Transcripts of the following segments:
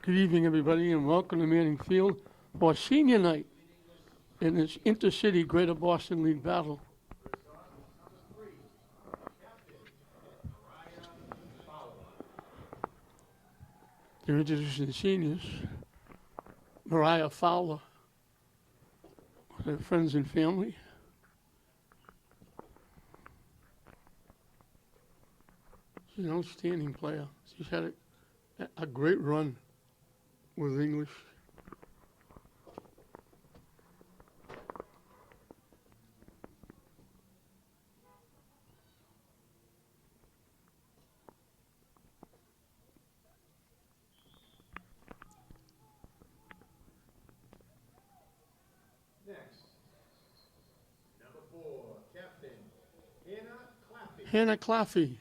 Good evening, everybody, and welcome to Manning Field for senior night in this intercity Greater Boston League battle. They're introducing the seniors. Mariah Fowler, their friends and family. She's an outstanding player. She's had a great run with English. Next, number 4, Captain Hannah Claffey. Hannah Claffey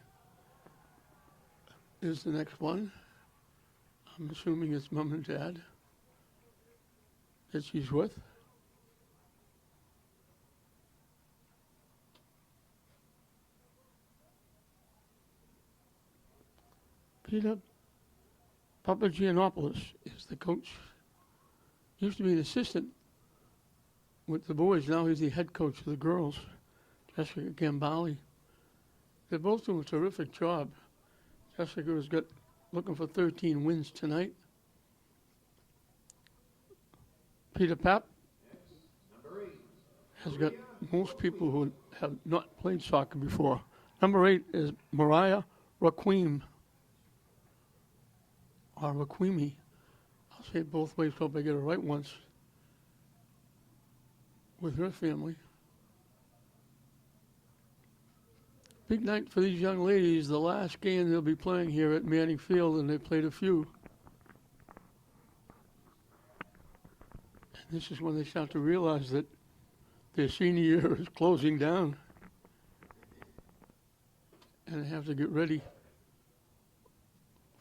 is the next one. I'm assuming it's mom and dad that she's with. Peter Papagiannopoulos is the coach. Used to be an assistant with the boys. Now he's the head coach of the girls, Jessica Gambali. They're both doing a terrific job. Jessica has got looking for 13 wins tonight. Peter Pap has got most people who have not played soccer before. Number 8 is Mariah Raquim, or Raquimi. I'll say it both ways, hope I get it right once. With her family. Big night for these young ladies. The last game they'll be playing here at Manning Field, and they played a few. And this is when they start to realize that their senior year is closing down. And they have to get ready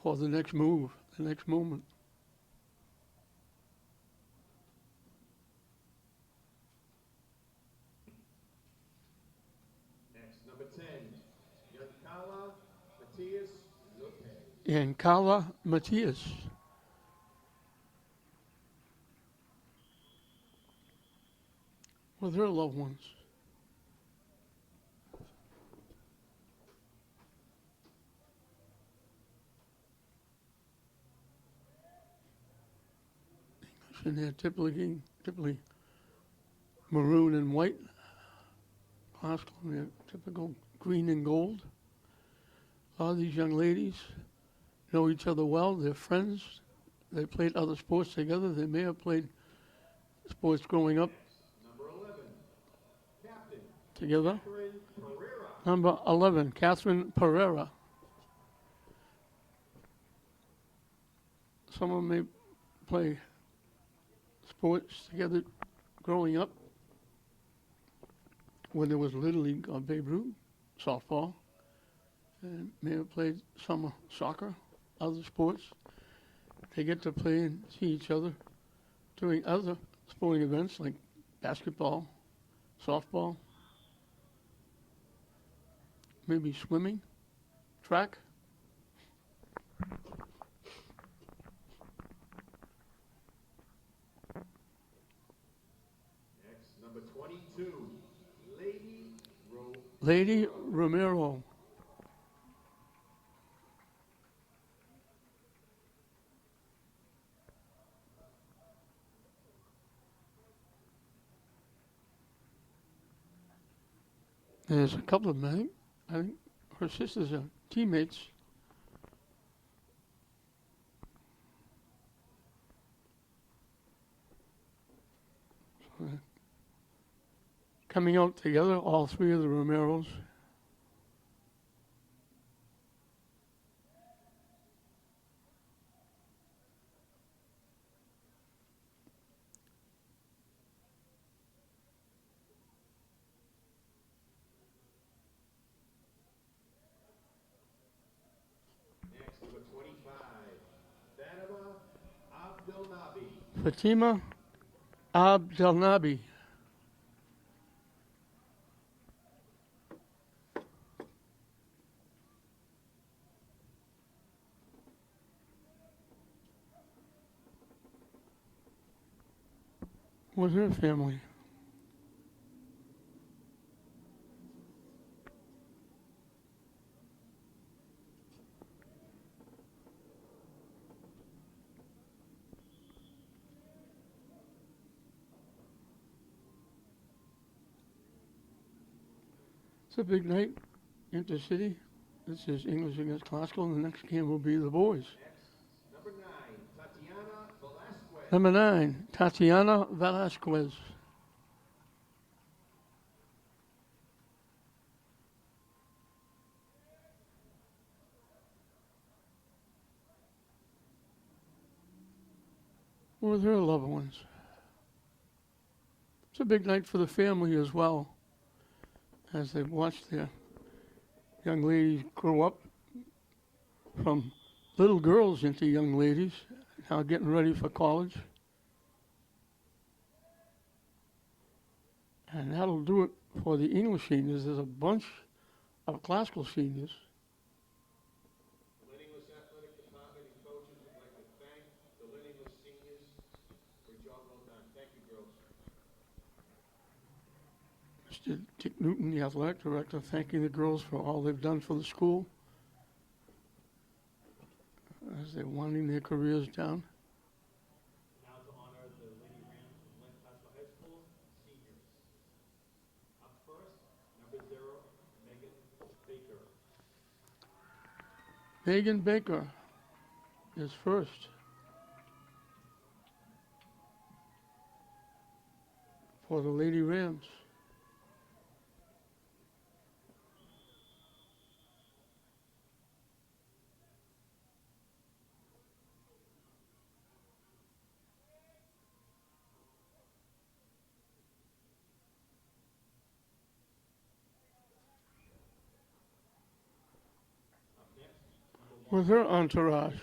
for the next move, the next moment. Next, number 10, Yankala Matias Lopez. Yankala Matias. With her loved ones. English in there, typically maroon and white. Classical in their typical green and gold. A lot of these young ladies know each other well. They're friends. They played other sports together. They may have played sports growing up. Number 11, Captain Together. Catherine Pereira. Number 11, Catherine Pereira. Some of them may play sports together growing up when there was Little League or Babe Ruth, softball. And may have played summer soccer, other sports. They get to play and see each other doing other sporting events like basketball, softball, maybe swimming, track. Next, number 22, Lady Romero. There's a couple of them, I think her sisters are teammates. So coming out together, all three of the Romeros. Next, number 25, Fatima Abdelnabi. Fatima Abdelnabi. with her family. It's a big night, intercity. This is English against classical, and the next game will be the boys. Next, number 9, Tatiana Velasquez. Number 9, Tatiana Velasquez. With her loved ones. It's a big night for the family as well, as they watch their young ladies grow up from little girls into young ladies, now getting ready for college. And that'll do it for the English seniors. There's a bunch of classical seniors. The Lineness Athletic Department and coaches would like to thank the Lineness seniors for a job well done. Thank you, girls. Mr. Dick Newton, the athletic director, thanking the girls for all they've done for the school as they're winding their careers down. Now to honor the Lady Rams from Lynn Classical High School seniors. Up first, number 0, Megan Baker. Megan Baker is first for the Lady Rams. Up next, number 1, With her entourage. Mia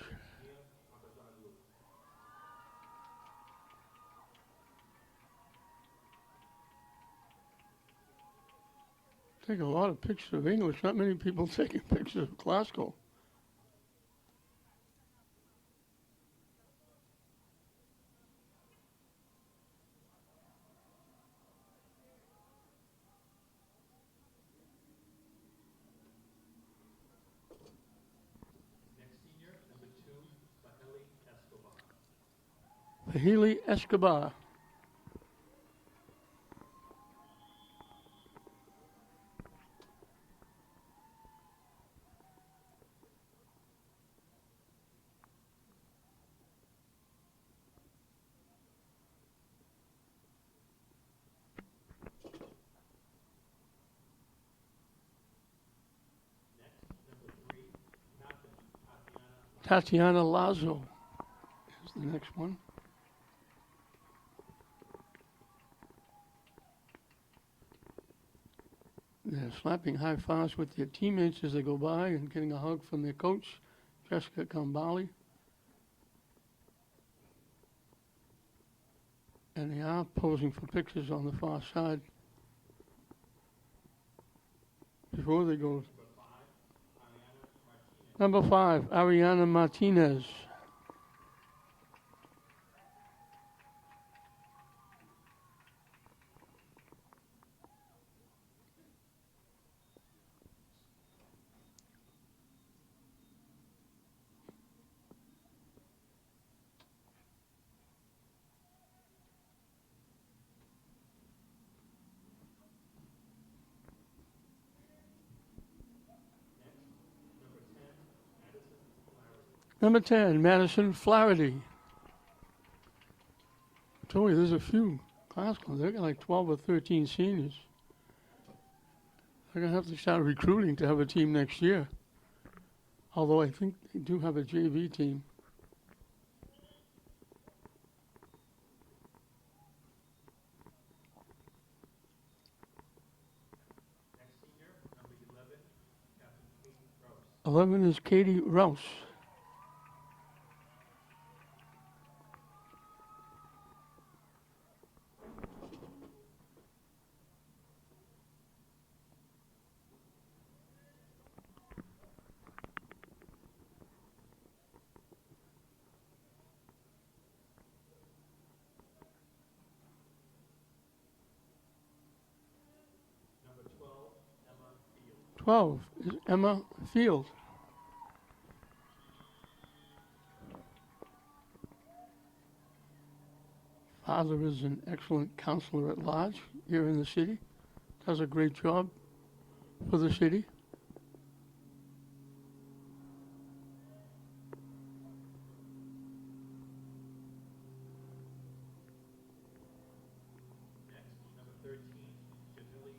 Papazoglu. Take a lot of pictures of English. Not many people taking pictures of classical. Next senior, number 2, Baheli Escobar. Fahili Escobar. Next, number 3, Tatiana Tatiana Lazo is the next one. They're slapping high fives with their teammates as they go by and getting a hug from their coach, Jessica Kambali. And they are posing for pictures on the far side before they go. Number 5, Ariana Martinez. Number 5, Ariana Martinez. Next, number 10, Madison Flaherty. Number 10, Madison Flaherty. I told you, there's a few classical. They've got like 12 or 13 seniors. They're going to have to start recruiting to have a team next year. Although I think they do have a JV team. Next senior, number 11, Captain Kate Rouse. 11 is Katie Rouse. 12 is Emma Field. Father is an excellent counselor at large here in the city. Does a great job for the city. Next, number 13, Jamili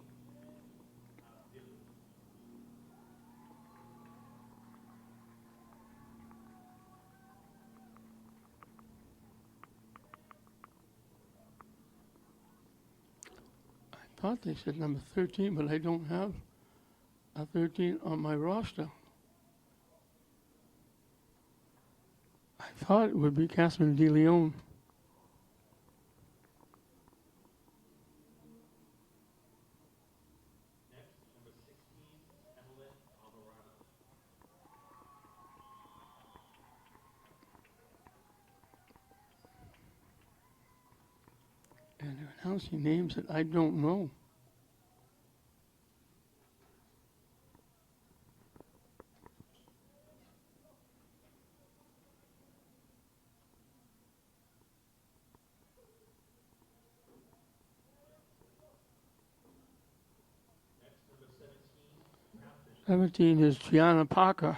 Abdil. I thought they said number 13, but I don't have a 13 on my roster. I thought it would be Catherine De Leon. Next, number 16, Evelyn Alvarado. And they're announcing names that I don't know. Next, number 17, Catherine. 17 is Gianna Parker.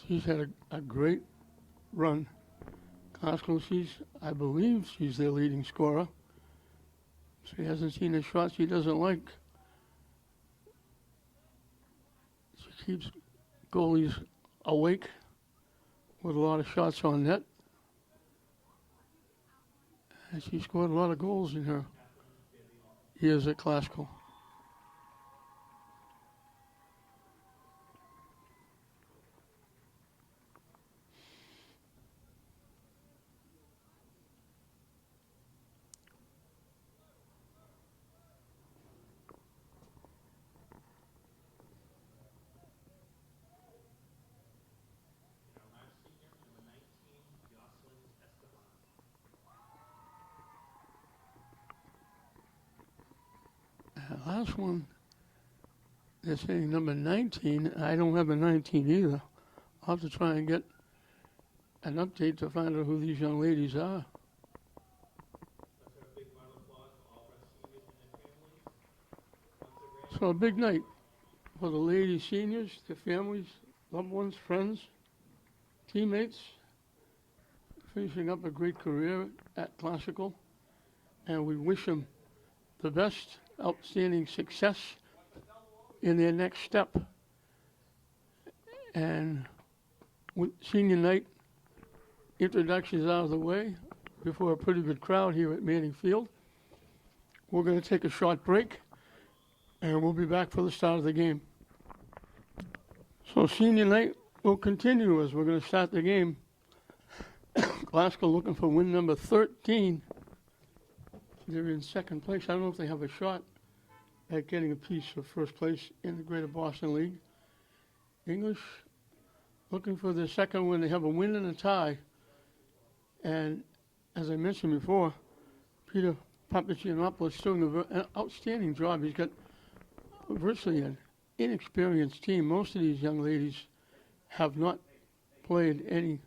She's had a great run. Costco, I believe she's their leading scorer. She hasn't seen a shot she doesn't like. She keeps goalies awake with a lot of shots on net. And she scored a lot of goals in her years at Glasgow. Our last senior, number 19, Jocelyn Esteban. Last one, they're saying number 19. I don't have a 19 either. I'll have to try and get an update to find out who these young ladies are. Let's have a big round of applause for all of our seniors and their families. Once again, So a big night for the ladies seniors, their families, loved ones, friends, teammates, finishing up a great career at Classical. And we wish them the best, outstanding success in their next step. And with senior night introductions out of the way, before a pretty good crowd here at Manning Field, we're going to take a short break, and we'll be back for the start of the game. So senior night will continue as we're going to start the game. Glasgow looking for win number 13. They're in second place. I don't know if they have a shot at getting a piece of first place in the Greater Boston League. English looking for their second win. They have a win and a tie. And as I mentioned before, Peter Papagiannopoulos is doing an outstanding job. He's got virtually an inexperienced team. Most of these young ladies have not played any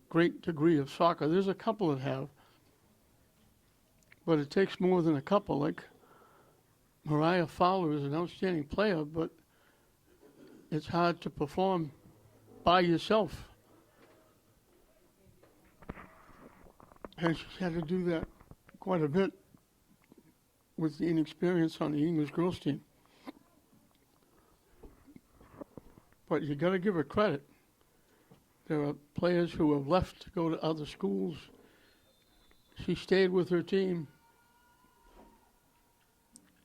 great degree of soccer. There's a couple that have, but it takes more than a couple. Like Mariah Fowler is an outstanding player, but it's hard to perform by yourself. And she's had to do that quite a bit with the inexperience on the English girls team. But you got to give her credit. There are players who have left to go to other schools. She stayed with her team,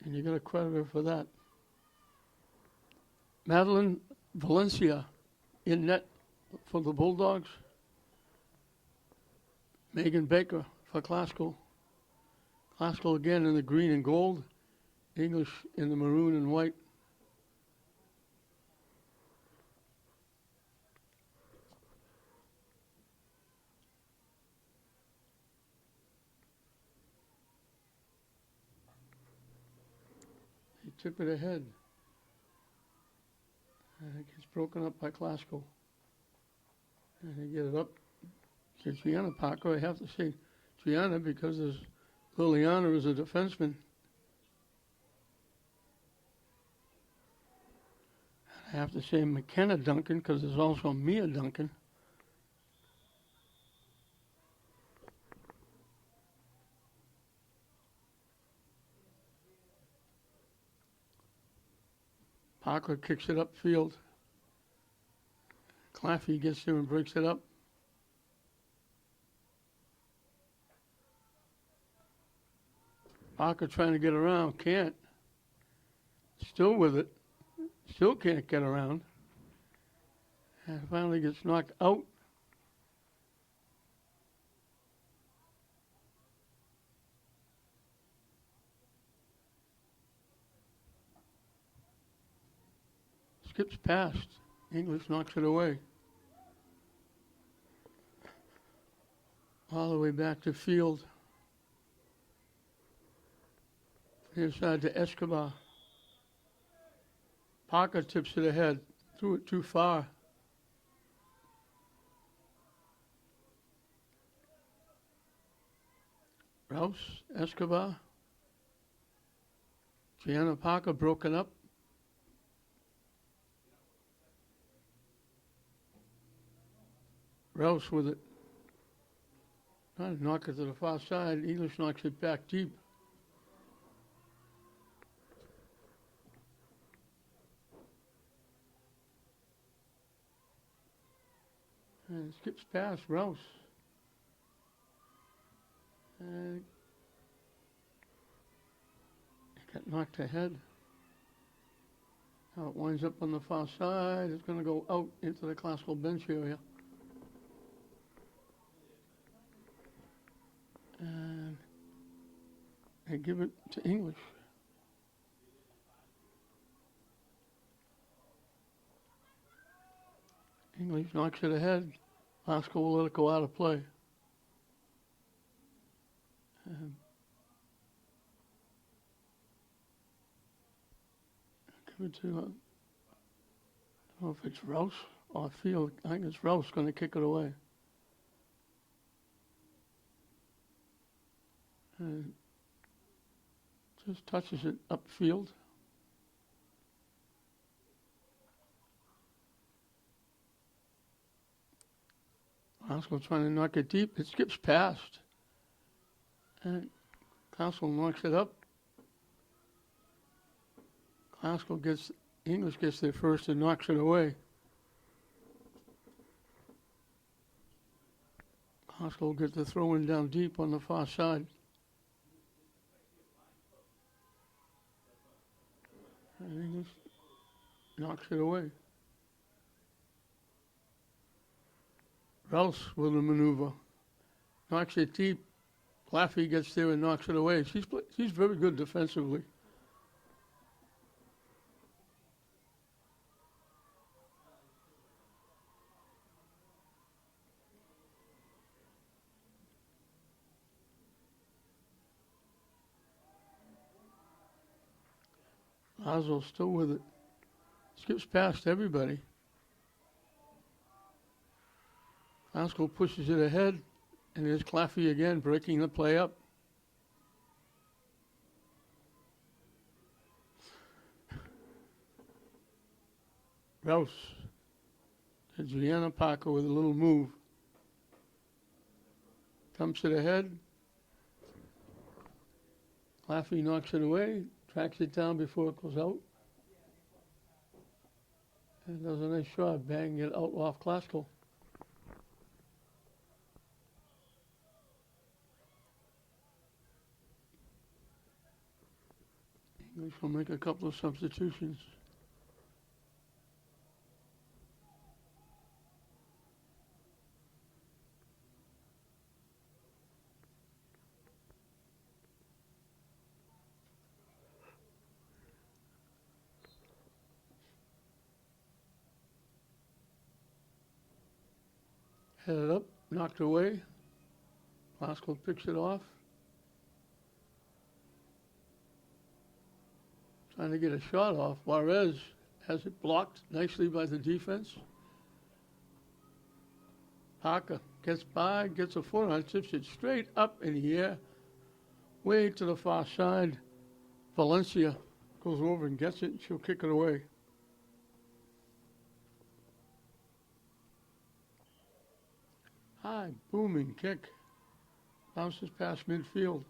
and you got to credit her for that. Madeline Valencia in net for the Bulldogs. Megan Baker for Glasgow. Glasgow again in the green and gold. English in the maroon and white. tip of the head. And it gets broken up by Glasgow. And they get it up to Gianna Parker. I have to say Gianna because there's Liliana is a defenseman. I have to say McKenna Duncan because there's also Mia Duncan. Parker kicks it upfield. Claffey gets there and breaks it up. Parker trying to get around, can't. Still with it. Still can't get around. And finally gets knocked out. Skips past. English knocks it away. All the way back to field. Inside to Escobar. Parker tips it ahead. Threw it too far. Rouse, Escobar. Gianna Parker broken up. Rouse with it. Trying to knock it to the far side. English knocks it back deep. And skips past Rouse. And it got knocked ahead. Now it winds up on the far side. It's going to go out into the Glasgow bench area. And they give it to English. English knocks it ahead. Glasgow will let it go out of play. And give it to, I don't know if it's Rouse or Field. I think it's Rouse going to kick it away. And just touches it upfield. Glasgow trying to knock it deep. It skips past. And Glasgow knocks it up. Glasgow gets, English gets there first and knocks it away. Glasgow gets the throw in down deep on the far side. And English knocks it away. Rouse with a maneuver. Knocks it deep. Claffey gets there and knocks it away. She's very good defensively. Lazo's still with it. Skips past everybody. Glasgow pushes it ahead, and there's Claffey again breaking the play up. Rouse to Gianna Parker with a little move. Dumps it ahead. Claffey knocks it away, tracks it down before it goes out. And does a nice job banging it out off Glasgow. English will make a couple of substitutions. Headed up, knocked away. Glasgow picks it off. trying to get a shot off. Juarez has it blocked nicely by the defense. Parker gets by, gets a foot on it, tips it straight up in the air, way to the far side. Valencia goes over and gets it, and she'll kick it away. High, booming kick. Bounces past midfield.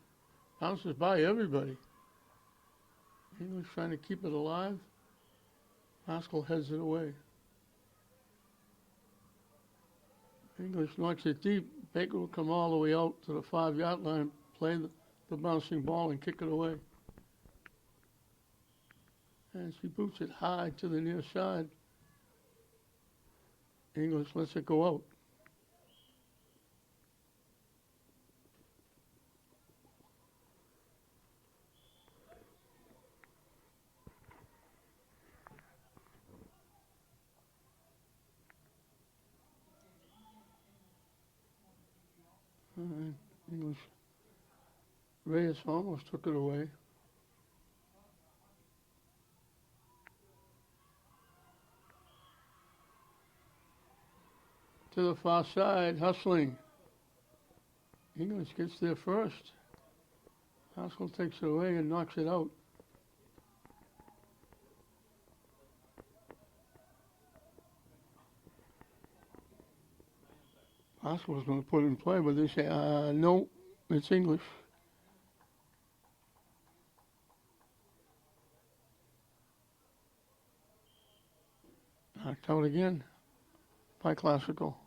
Bounces by everybody. English trying to keep it alive. Haskell heads it away. English knocks it deep. Baker will come all the way out to the 5-yard line, play the bouncing ball and kick it away. And she boots it high to the near side. English lets it go out. English. Reyes almost took it away. To the far side, hustling. English gets there first. Haskell takes it away and knocks it out. Haskell was going to put it in play, but they say, no, it's English. Knocked out again by Classical.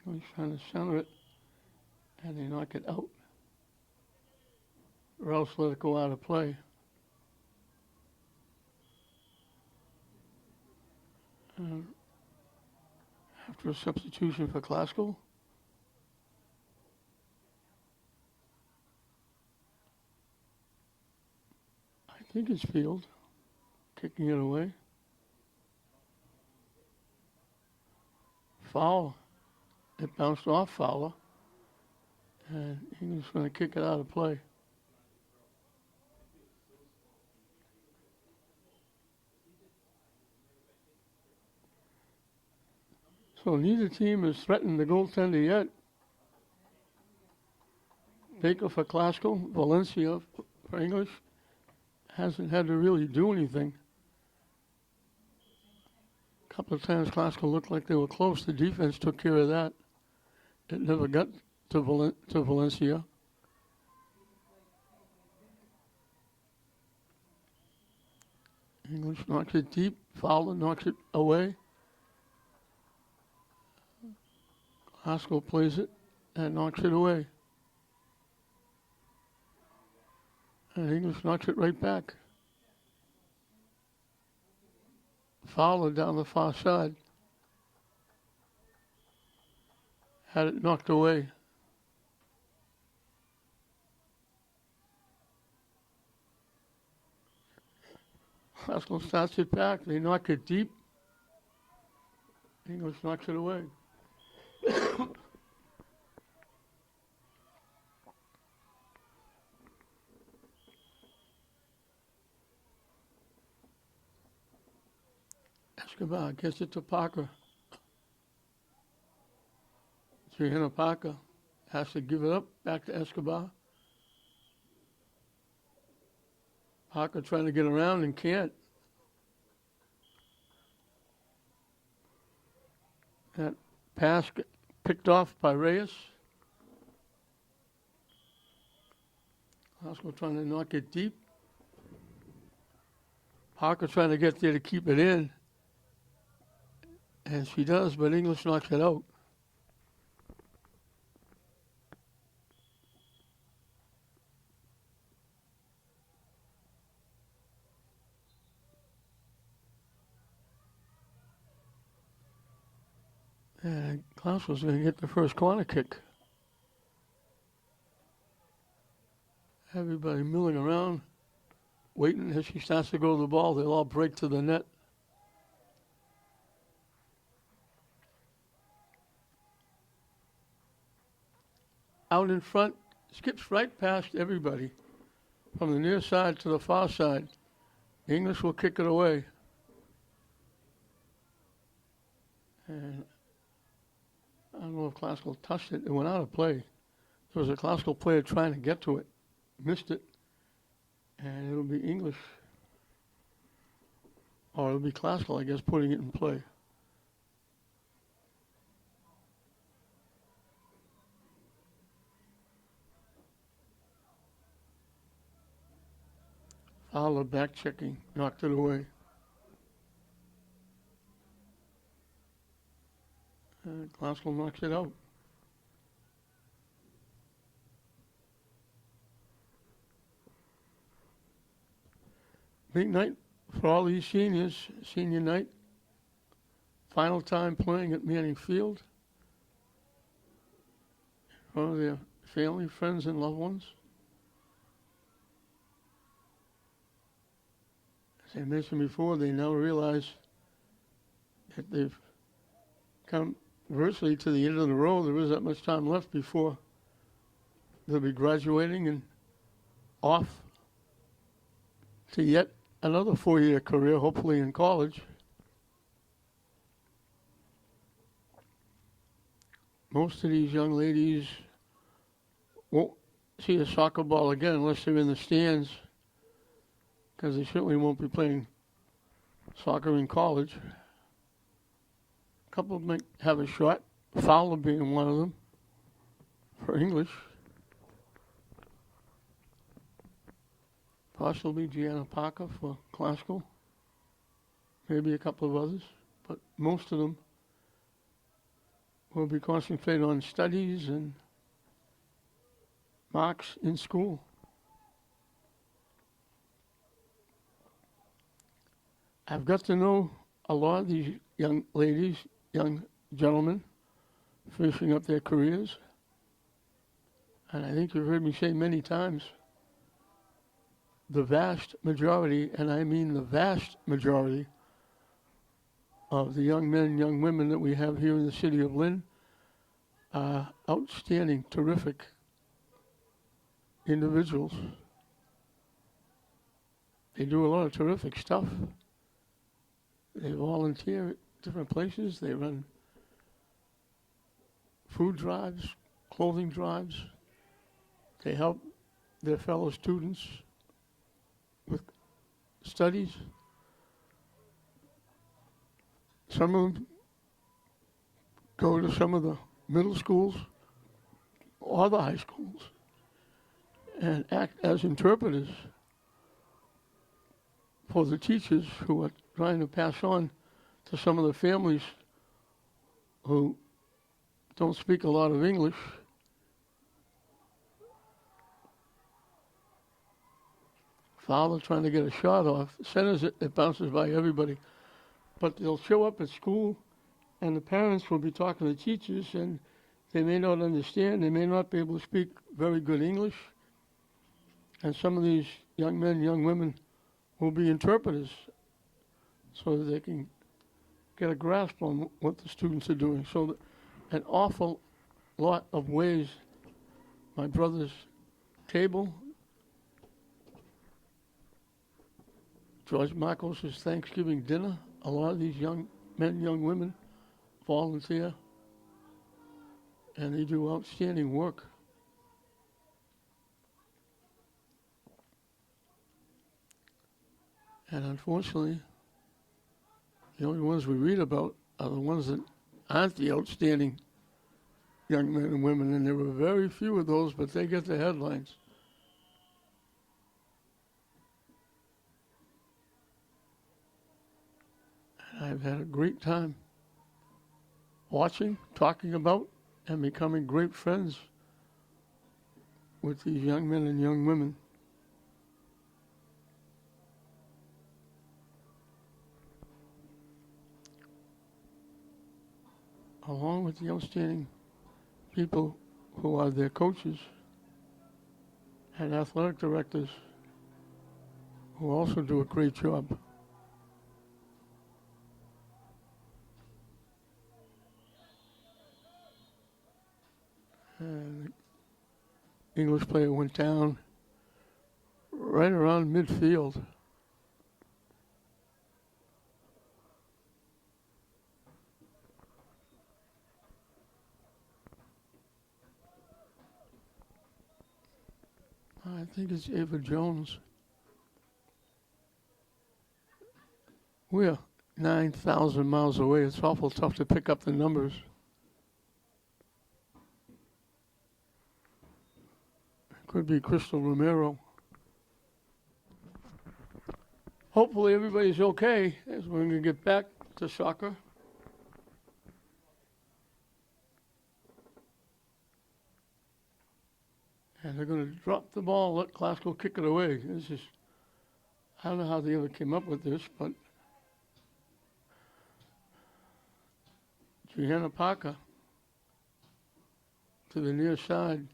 English trying to center it, and they knock it out. Or else let it go out of play. After a substitution for Classical. I think it's Field kicking it away. Foul. It bounced off Fowler. And English going to kick it out of play. So neither team has threatened the goaltender yet. Baker for Classical, Valencia for English. Hasn't had to really do anything. A couple of times Classical looked like they were close. The defense took care of that. It never got to Valencia. English knocks it deep. Fowler knocks it away. Haskell plays it and knocks it away. And English knocks it right back. Fowler down the far side. Had it knocked away. Haskell starts it back. They knock it deep. English knocks it away. Escobar gets it to Parker. Johanna Parker has to give it up back to Escobar. Parker trying to get around and can't. That pass picked off by Reyes. Haskell trying to knock it deep. Parker trying to get there to keep it in. And she does, but English knocks it out. And Klaus was going to get the first corner kick. Everybody milling around, waiting as she starts to go to the ball. They'll all break to the net. out in front, skips right past everybody from the near side to the far side. The English will kick it away. And I don't know if Classical touched it. It went out of play. There was a Classical player trying to get to it, missed it, and it'll be English, or it'll be Classical, I guess, putting it in play. Fowler back checking, knocked it away. And Classical knocks it out. Big night for all these seniors, senior night. Final time playing at Manning Field. In front of their family, friends, and loved ones. As I mentioned before, they now realize that they've come virtually to the end of the road. There isn't that much time left before they'll be graduating and off to yet another 4-year career, hopefully in college. Most of these young ladies won't see a soccer ball again unless they're in the stands, because they certainly won't be playing soccer in college. A couple might have a shot, Fowler being one of them for English. Possibly Gianna Parker for Classical. Maybe a couple of others, but most of them will be concentrated on studies and marks in school. I've got to know a lot of these young ladies, young gentlemen, finishing up their careers. And I think you've heard me say many times, the vast majority, and I mean the vast majority, of the young men and young women that we have here in the city of Lynn are outstanding, terrific individuals. They do a lot of terrific stuff. They volunteer at different places. They run food drives, clothing drives. They help their fellow students with studies. Some of them go to some of the middle schools or the high schools and act as interpreters for the teachers who are trying to pass on to some of the families who don't speak a lot of English. Father trying to get a shot off, centers it, it bounces by everybody. But they'll show up at school and the parents will be talking to teachers and they may not understand, they may not be able to speak very good English. And some of these young men, young women will be interpreters so that they can get a grasp on what the students are doing. So that an awful lot of ways, my brother's table, George Marcos' Thanksgiving dinner, a lot of these young men, young women volunteer and they do outstanding work. And unfortunately, the only ones we read about are the ones that aren't the outstanding young men and women, and there were very few of those, but they get the headlines. And I've had a great time watching, talking about, and becoming great friends with these young men and young women. Along with the outstanding people who are their coaches and athletic directors who also do a great job. And English player went down right around midfield. I think it's Ava Jones. We're 9,000 miles away. It's awful tough to pick up the numbers. Could be Crystal Romero. Hopefully everybody's okay as we're going to get back to soccer. And they're going to drop the ball, let Glasgow kick it away. This is, I don't know how they ever came up with this, but Gianna Parker to the near side.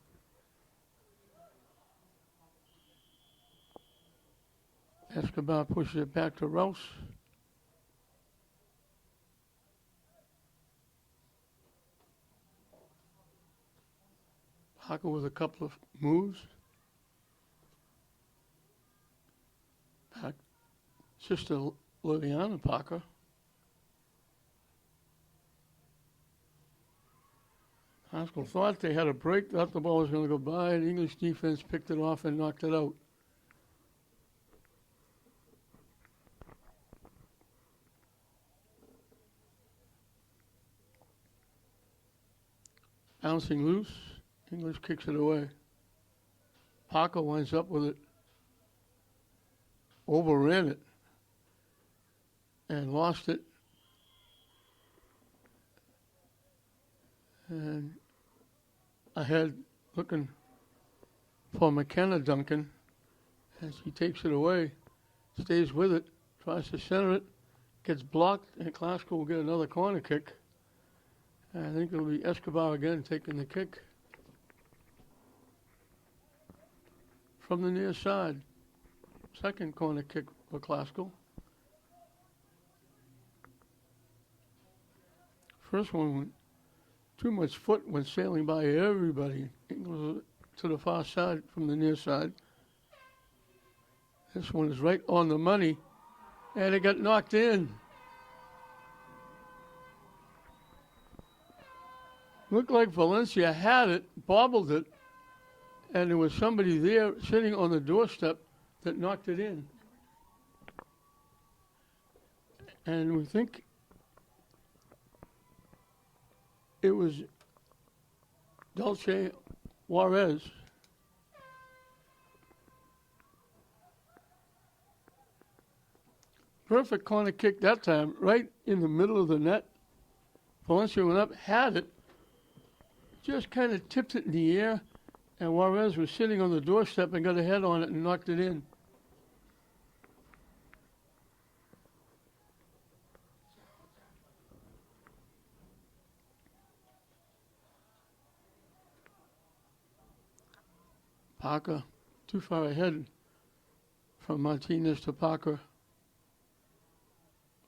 Escobar pushes it back to Rouse. Parker with a couple of moves. Back, Sister Liliana Parker. Haskell thought they had a break, thought the ball was going to go by, and English defense picked it off and knocked it out. Bouncing loose, English kicks it away. Parker winds up with it, overran it, and lost it. And ahead, looking for McKenna Duncan, as he takes it away, stays with it, tries to center it, gets blocked, and Glasgow will get another corner kick. I think it'll be Escobar again taking the kick from the near side. Second corner kick for Glasgow. First one went too much foot, went sailing by everybody. It goes to the far side from the near side. This one is right on the money, and it got knocked in. Looked like Valencia had it, bobbled it, and there was somebody there sitting on the doorstep that knocked it in. And we think it was Dulce Juarez. Perfect corner kick that time, right in the middle of the net. Valencia went up, had it, just kind of tipped it in the air, and Juarez was sitting on the doorstep and got a head on it and knocked it in. Parker, too far ahead from Martinez to Parker.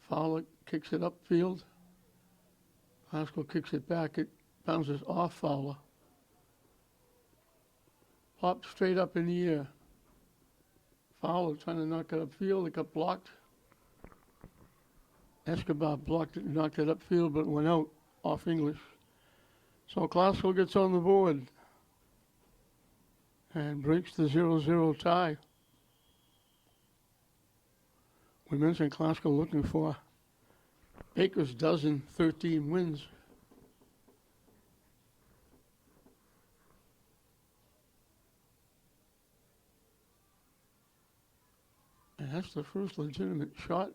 Fowler kicks it upfield. Haskell kicks it back. It bounces off Fowler. Pops straight up in the air. Fowler trying to knock it upfield. It got blocked. Escobar blocked it and knocked it upfield, but it went out off English. So Glasgow gets on the board and breaks the 0-0 tie. We mentioned Glasgow looking for Baker's dozen, 13 wins. And that's the first legitimate shot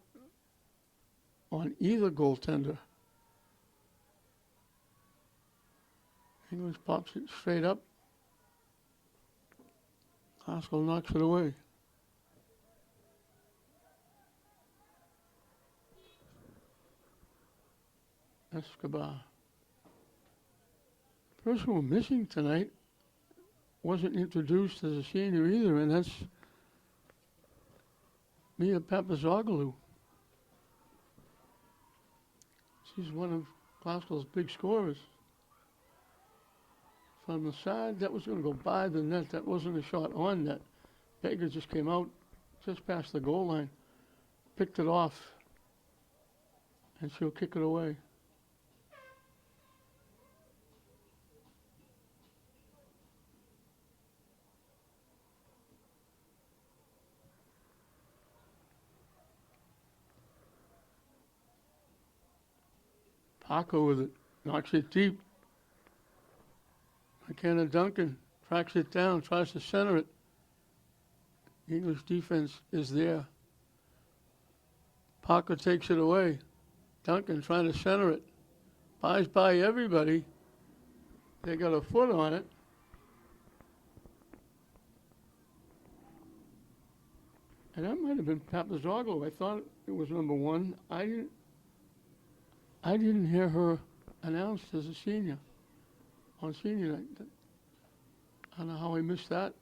on either goaltender. English pops it straight up. Haskell knocks it away. Escobar. Person we're missing tonight wasn't introduced as a senior either, and that's Mia Papazoglou. She's one of Glasgow's big scorers. from the side. That was going to go by the net. That wasn't a shot on net. Baker just came out just past the goal line, picked it off, and she'll kick it away. Parker with it, knocks it deep. McKenna Duncan tracks it down, tries to center it. English defense is there. Parker takes it away. Duncan trying to center it. Buys by everybody. They got a foot on it. And that might have been Papazoglu. I thought it was number 1. I didn't hear her announced as a senior on senior night. I don't know how I missed that.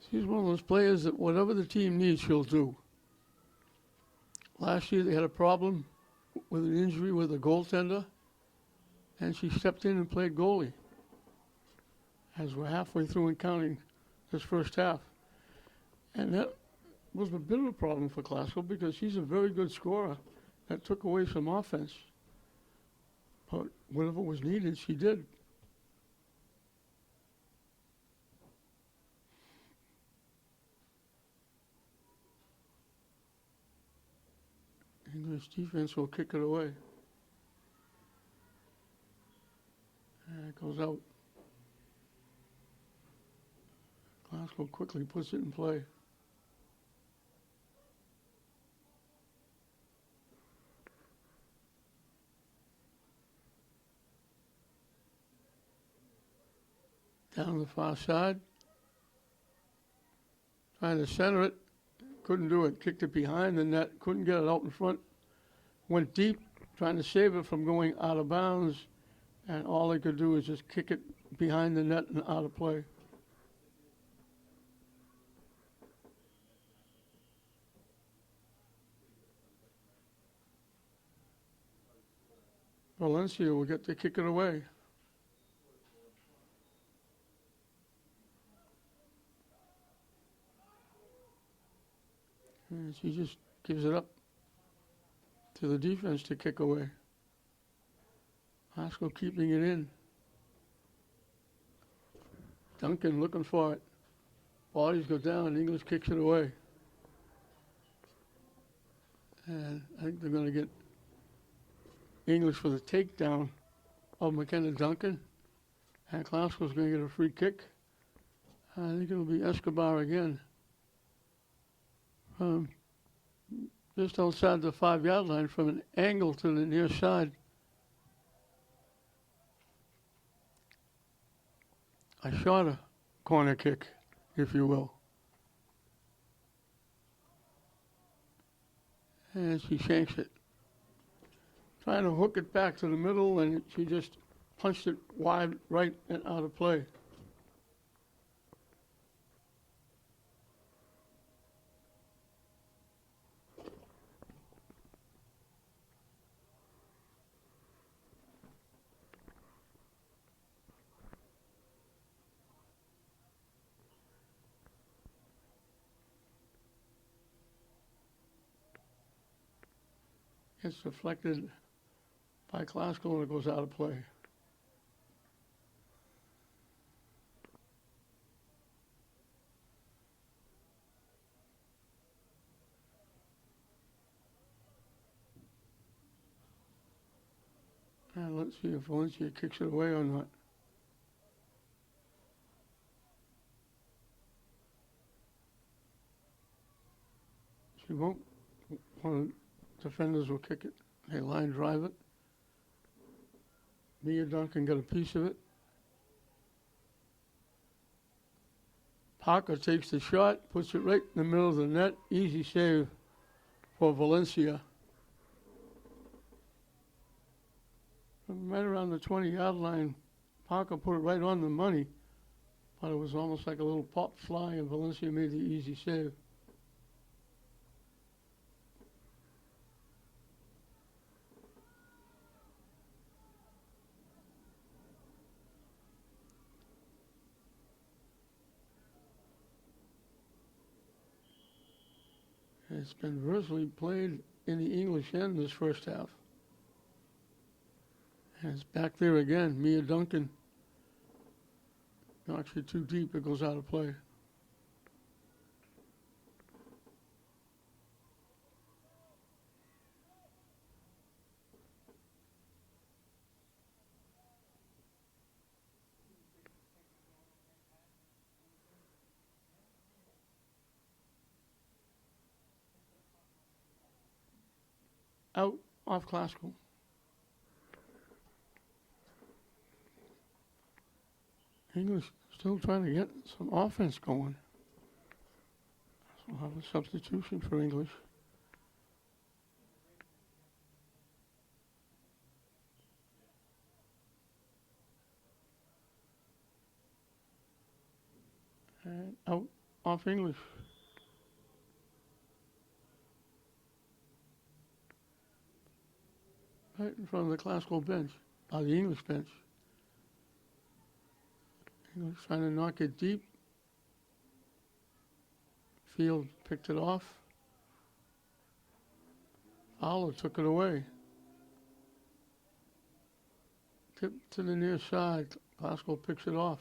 She's one of those players that whatever the team needs, she'll do. Last year they had a problem with an injury with a goaltender, and she stepped in and played goalie as we're halfway through and counting this first half. And that was a bit of a problem for Glasgow because she's a very good scorer that took away some offense. But whatever was needed, she did. English defense will kick it away. And it goes out. Glasgow quickly puts it in play. Down the far side. Trying to center it. Couldn't do it. Kicked it behind the net. Couldn't get it out in front. Went deep, trying to save it from going out of bounds. And all they could do is just kick it behind the net and out of play. Valencia will get to kick it away. And she just gives it up to the defense to kick away. Glasgow keeping it in. Duncan looking for it. Bodies go down. English kicks it away. And I think they're going to get English for the takedown of McKenna Duncan. And Glasgow's going to get a free kick. I think it'll be Escobar again. Just outside the 5-yard line from an angle to the near side. A shorter corner kick, if you will. And she shanks it. Trying to hook it back to the middle, and she just punched it wide right and out of play. Gets deflected by Glasgow and it goes out of play. And let's see if Valencia kicks it away or not. She won't. One of the defenders will kick it. They line drive it. Mia Duncan got a piece of it. Parker takes the shot, puts it right in the middle of the net. Easy save for Valencia. From right around the 20-yard line, Parker put it right on the money, but it was almost like a little pop fly, and Valencia made the easy save. It's been virtually played in the English end this first half. And it's back there again. Mia Duncan knocks it too deep. It goes out of play. Out off classical. English still trying to get some offense going. So we'll have a substitution for English. And out off English. Right in front of the classical bench, the English bench. English trying to knock it deep. Field picked it off. Fowler took it away. Tip to the near side. Classical picks it off.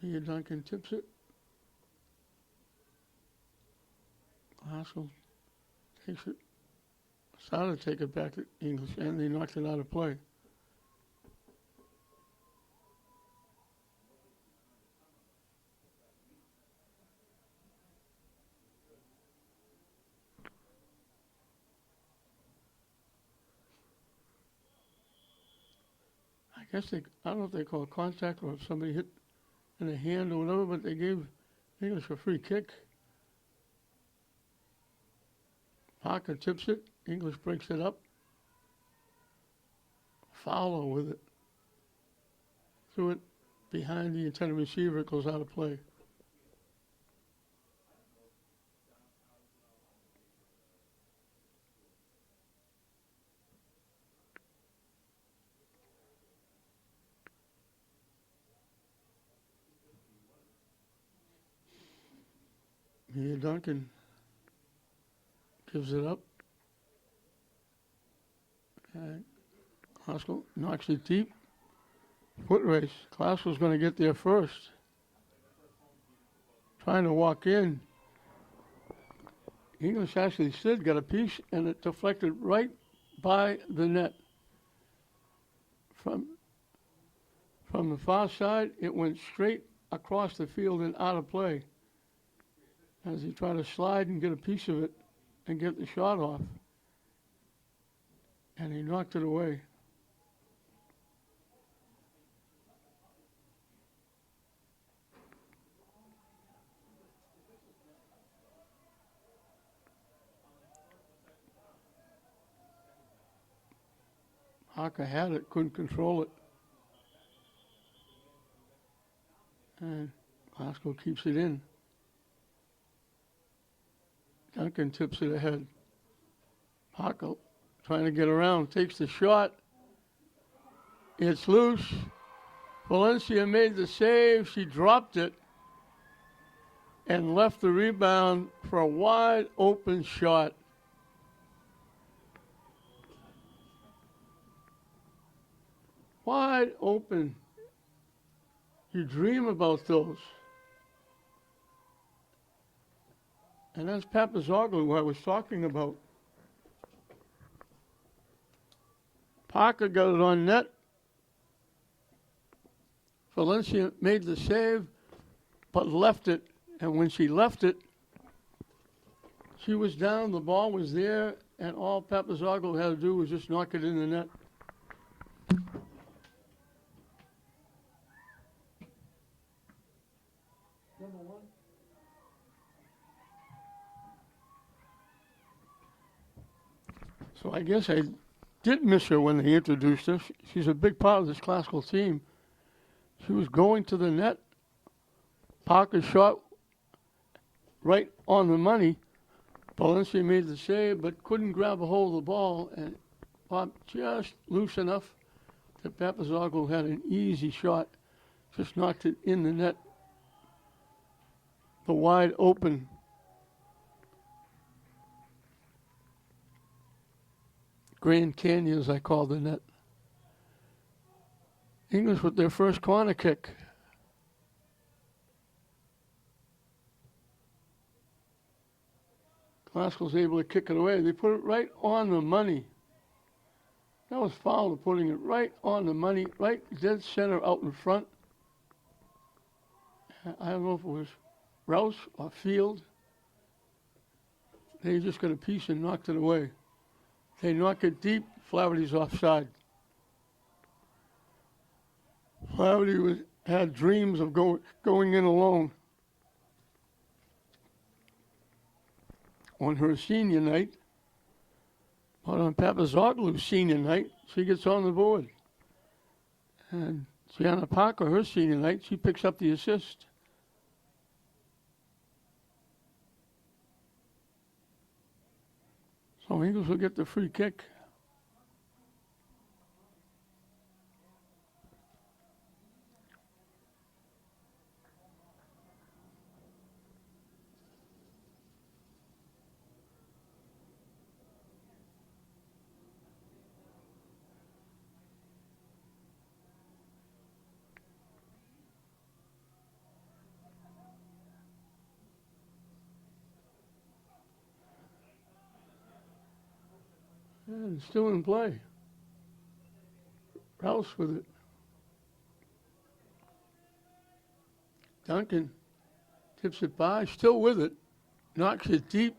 Mia Duncan tips it. Classical takes it. Started to take it back to English, and they knocked it out of play. I guess I don't know if they call it contact or if somebody hit in the hand or whatever, but they gave English a free kick. Parker tips it. English breaks it up. Fowler with it. Threw it behind the intended receiver. It goes out of play. Mia Duncan gives it up. And Classical knocks it deep. Foot race. Classical's going to get there first. Trying to walk in. English actually stood, got a piece, and it deflected right by the net. From the far side, it went straight across the field and out of play as he tried to slide and get a piece of it and get the shot off. And he knocked it away. Harker had it, couldn't control it. And Glasgow keeps it in. Duncan tips it ahead. Harker trying to get around, takes the shot. It's loose. Valencia made the save. She dropped it and left the rebound for a wide open shot. Wide open. You dream about those. And that's Papazoglu, who I was talking about. Parker got it on net. Valencia made the save, but left it. And when she left it, she was down, the ball was there, and all Papazoglu had to do was just knock it in the net. Number one. So I guess I did miss her when they introduced her. She's a big part of this classical team. She was going to the net. Parker shot right on the money. Valencia made the save, but couldn't grab a hold of the ball and popped just loose enough that Papazoglu had an easy shot. Just knocked it in the net. the wide open Grand Canyon, as I call the net. English with their first corner kick. Glasgow's able to kick it away. They put it right on the money. That was foul, putting it right on the money, right dead center out in front. I don't know if it was Rouse or Field. They just got a piece and knocked it away. They knock it deep, Flaherty's offside. Flaherty had dreams of going in alone. On her senior night, but on Papazoglu's senior night, she gets on the board. And Gianna Parker, her senior night, she picks up the assist. So Eagles will get the free kick. And still in play. Rouse with it. Duncan tips it by, still with it. Knocks it deep.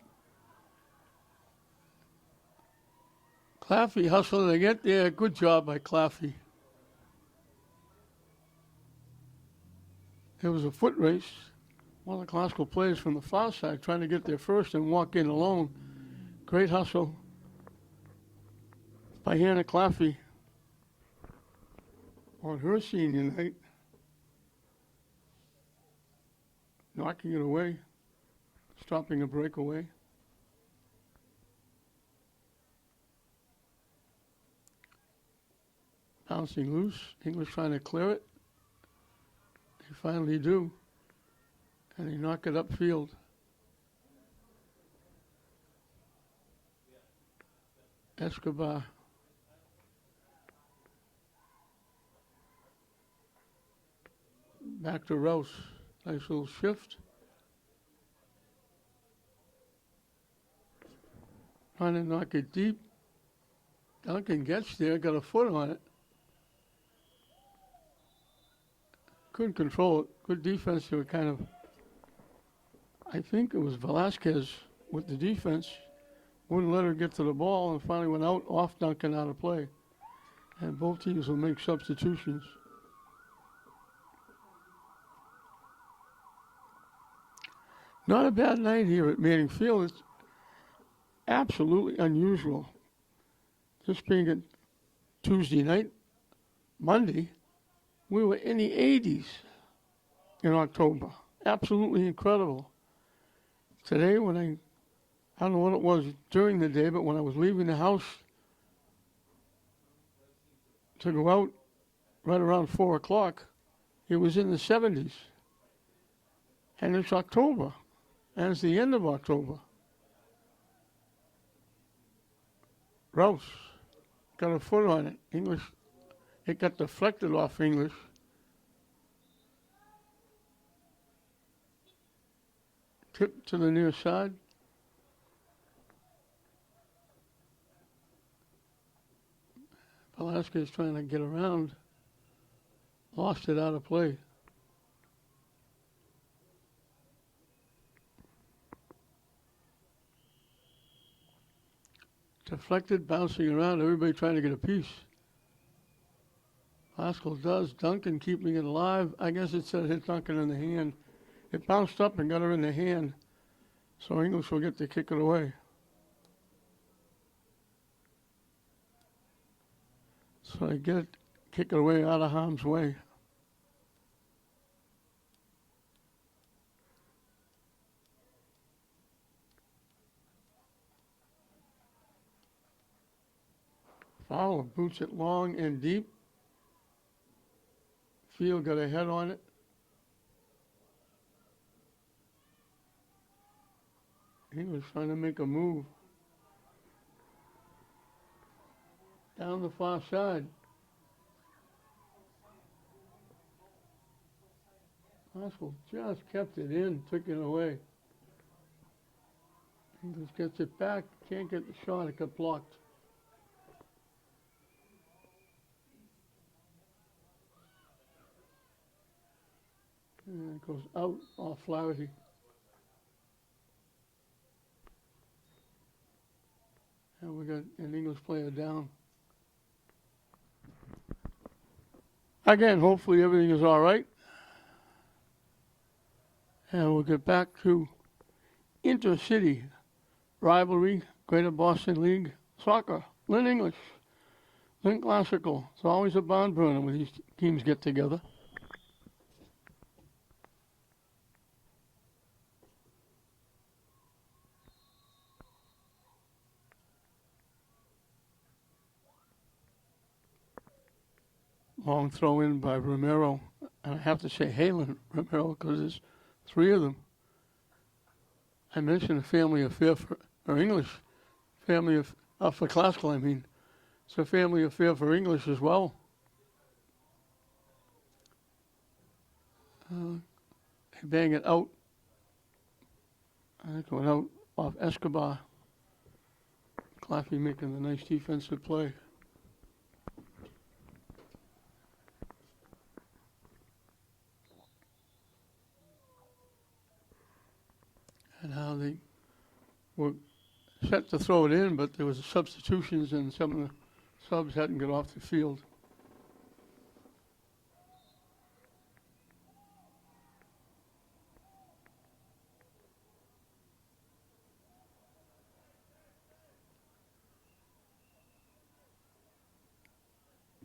Claffey hustling to get there. Good job by Claffey. It was a foot race. One of the Glasgow players from the far side trying to get there first and walk in alone. Great hustle by Hannah Claffey on her senior night. Knocking it away, stopping a breakaway. Bouncing loose, English trying to clear it. They finally do, and they knock it upfield. Escobar. Back to Rouse. Nice little shift. Trying to knock it deep. Duncan gets there, got a foot on it. Couldn't control it. Good defense to it, kind of. I think it was Velasquez with the defense. Wouldn't let her get to the ball and finally went out off Duncan out of play. And both teams will make substitutions. Not a bad night here at Manning Field. It's absolutely unusual. This being a Tuesday night, Monday, we were in the 80s in October. Absolutely incredible. Today, when I don't know what it was during the day, but when I was leaving the house to go out right around 4 o'clock, it was in the 70s. And it's October. And it's the end of October. Rouse got a foot on it. English, it got deflected off English. Tip to the near side. Velasquez trying to get around. Lost it out of play. Deflected, bouncing around, everybody trying to get a piece. Pascal does. Duncan keeping it alive. I guess it said hit Duncan in the hand. It bounced up and got her in the hand. So English will get to kick it away. So they get it, kick it away out of harm's way. Fowler boots it long and deep. Field got a head on it. He was trying to make a move. Down the far side. Haskell just kept it in, took it away. English gets it back, can't get the shot, it got blocked. And it goes out off Flaherty. And we got an English player down. Again, hopefully everything is all right. And we'll get back to intercity rivalry, Greater Boston League soccer. Lynn English, Lynn Classical. It's always a barn burner when these teams get together. Long throw in by Romero. And I have to say Halen Romero because there's three of them. I mentioned a family affair for English. For classical, I mean. It's a family affair for English as well. They bang it out. I think it went out off Escobar. Claffey making the nice defensive play. And how they were set to throw it in, but there was substitutions and some of the subs hadn't got off the field.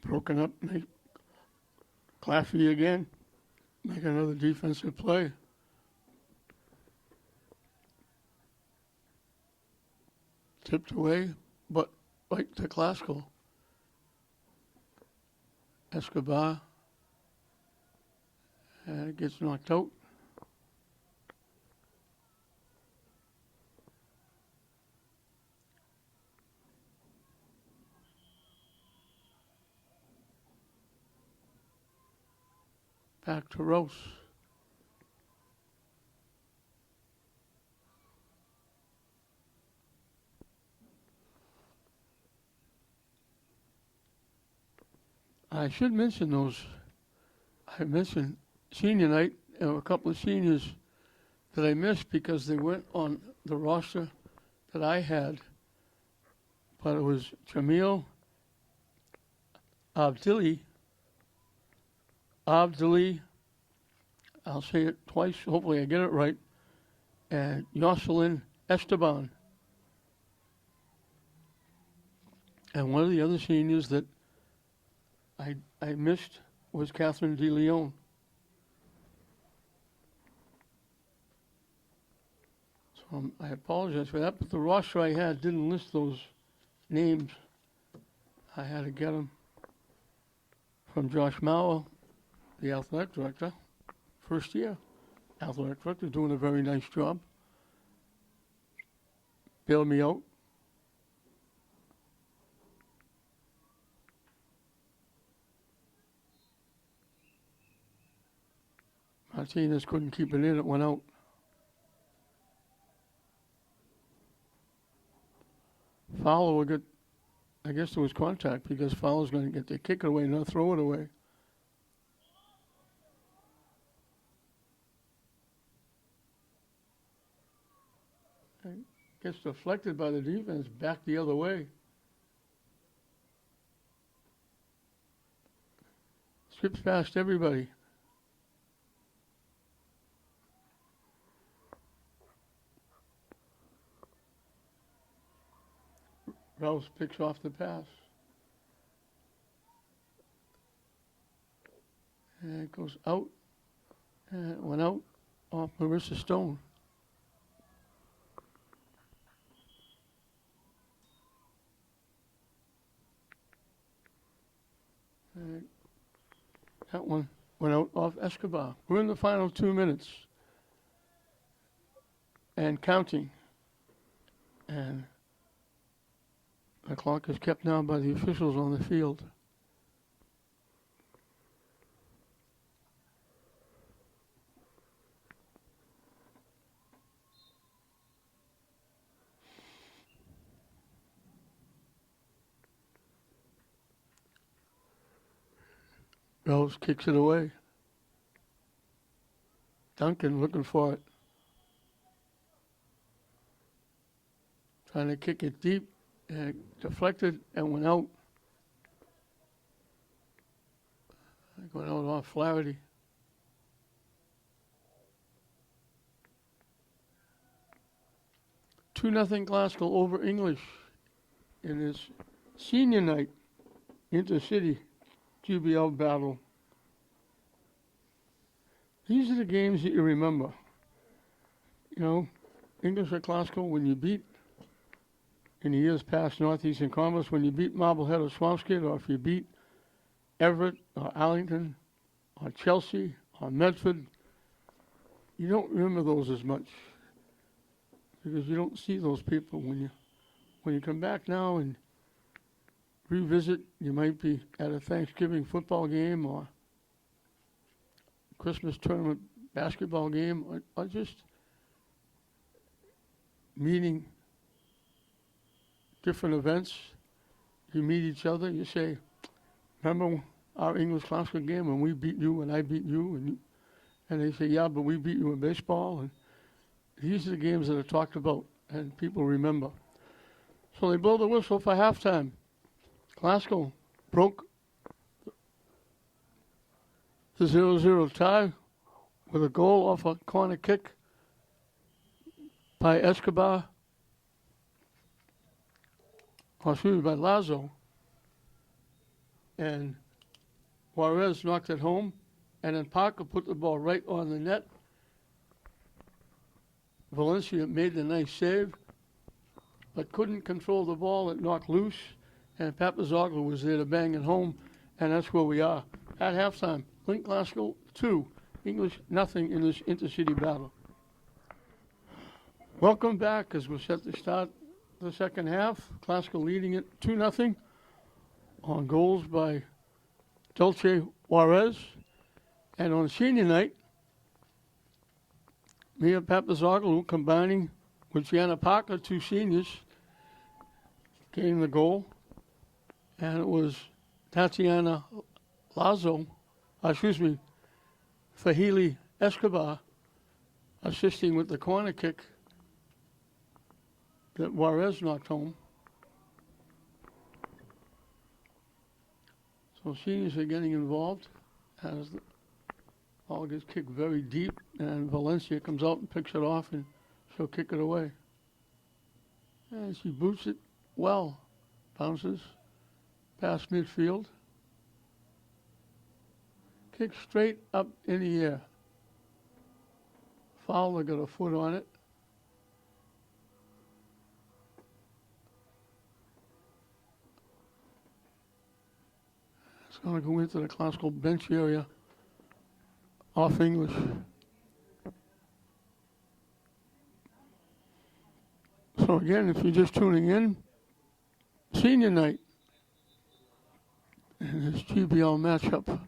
Broken up, Claffey again, make another defensive play. Tipped away, but right to Classical. Escobar, and it gets knocked out. Back to Rose. I should mention those. I mentioned senior night. There were a couple of seniors that I missed because they weren't on the roster that I had. But it was Jamil Abdili, I'll say it twice, hopefully I get it right, and Jocelyn Esteban. And one of the other seniors that I missed was Catherine De Leon. So I apologize for that, but the roster I had didn't list those names. I had to get them from Josh Mauer, the athletic director, first year athletic director, doing a very nice job. Bailed me out. Martinez couldn't keep it in, it went out. Fowler would I guess there was contact because Fowler's going to get the kick it away, not throw it away. And gets deflected by the defense, back the other way. Skips past everybody. Rouse picks off the pass. And it goes out. And it went out off Marissa Stone. And that one went out off Escobar. We're in the final 2 minutes. And counting. And the clock is kept now by the officials on the field. Rose kicks it away. Duncan looking for it. Trying to kick it deep, and it deflected and went out. It went out off Flaherty. Two nothing Glasgow over English in his senior night intercity GBL battle. These are the games that you remember. You know, English at Glasgow when you beat, in the years past, Northeastern Commerce, when you beat Marblehead or Swampscott, or if you beat Everett or Allington or Chelsea or Medford, you don't remember those as much because you don't see those people. When you come back now and revisit, you might be at a Thanksgiving football game or Christmas tournament basketball game, or just meeting different events. You meet each other, you say, remember our English Glasgow game when we beat you and I beat you? And they say, yeah, but we beat you in baseball. And these are the games that are talked about and people remember. So they blow the whistle for halftime. Glasgow broke the 0-0 tie with a goal off a corner kick by Escobar, or excuse me, by Lazo. And Juarez knocked it home, and then Parker put the ball right on the net. Valencia made the nice save, but couldn't control the ball. It knocked loose, and Papazoglu was there to bang it home, and that's where we are. At halftime, Link Glasgow 2, English nothing in this intercity battle. Welcome back as we're set to start the second half. Glasgow leading it 2-0 on goals by Dulce Juarez. And on senior night, Mia Papazoglu combining with Gianna Parker, two seniors, getting the goal. And it was Tatiana Fahili Escobar assisting with the corner kick that Juarez knocked home. So seniors are getting involved as the ball gets kicked very deep, and Valencia comes out and picks it off, and she'll kick it away. And she boots it well, bounces past midfield, kicks straight up in the air. Fowler got a foot on it. It's going to go into the Glasgow bench area off English. So again, if you're just tuning in, senior night in this GBL matchup. And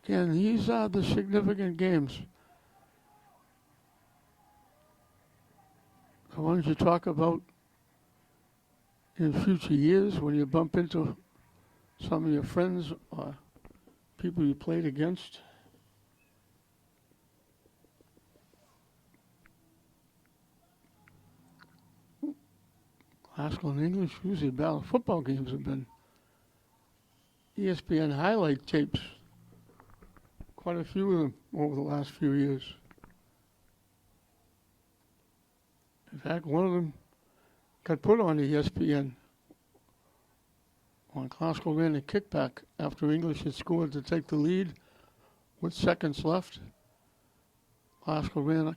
again, these are the significant games. The ones you talk about in future years when you bump into some of your friends or people you played against. Glasgow and English usually battle. Football games have been ESPN highlight tapes. Quite a few of them over the last few years. In fact, one of them got put on ESPN when Glasgow ran a kickback after English had scored to take the lead with seconds left. Glasgow ran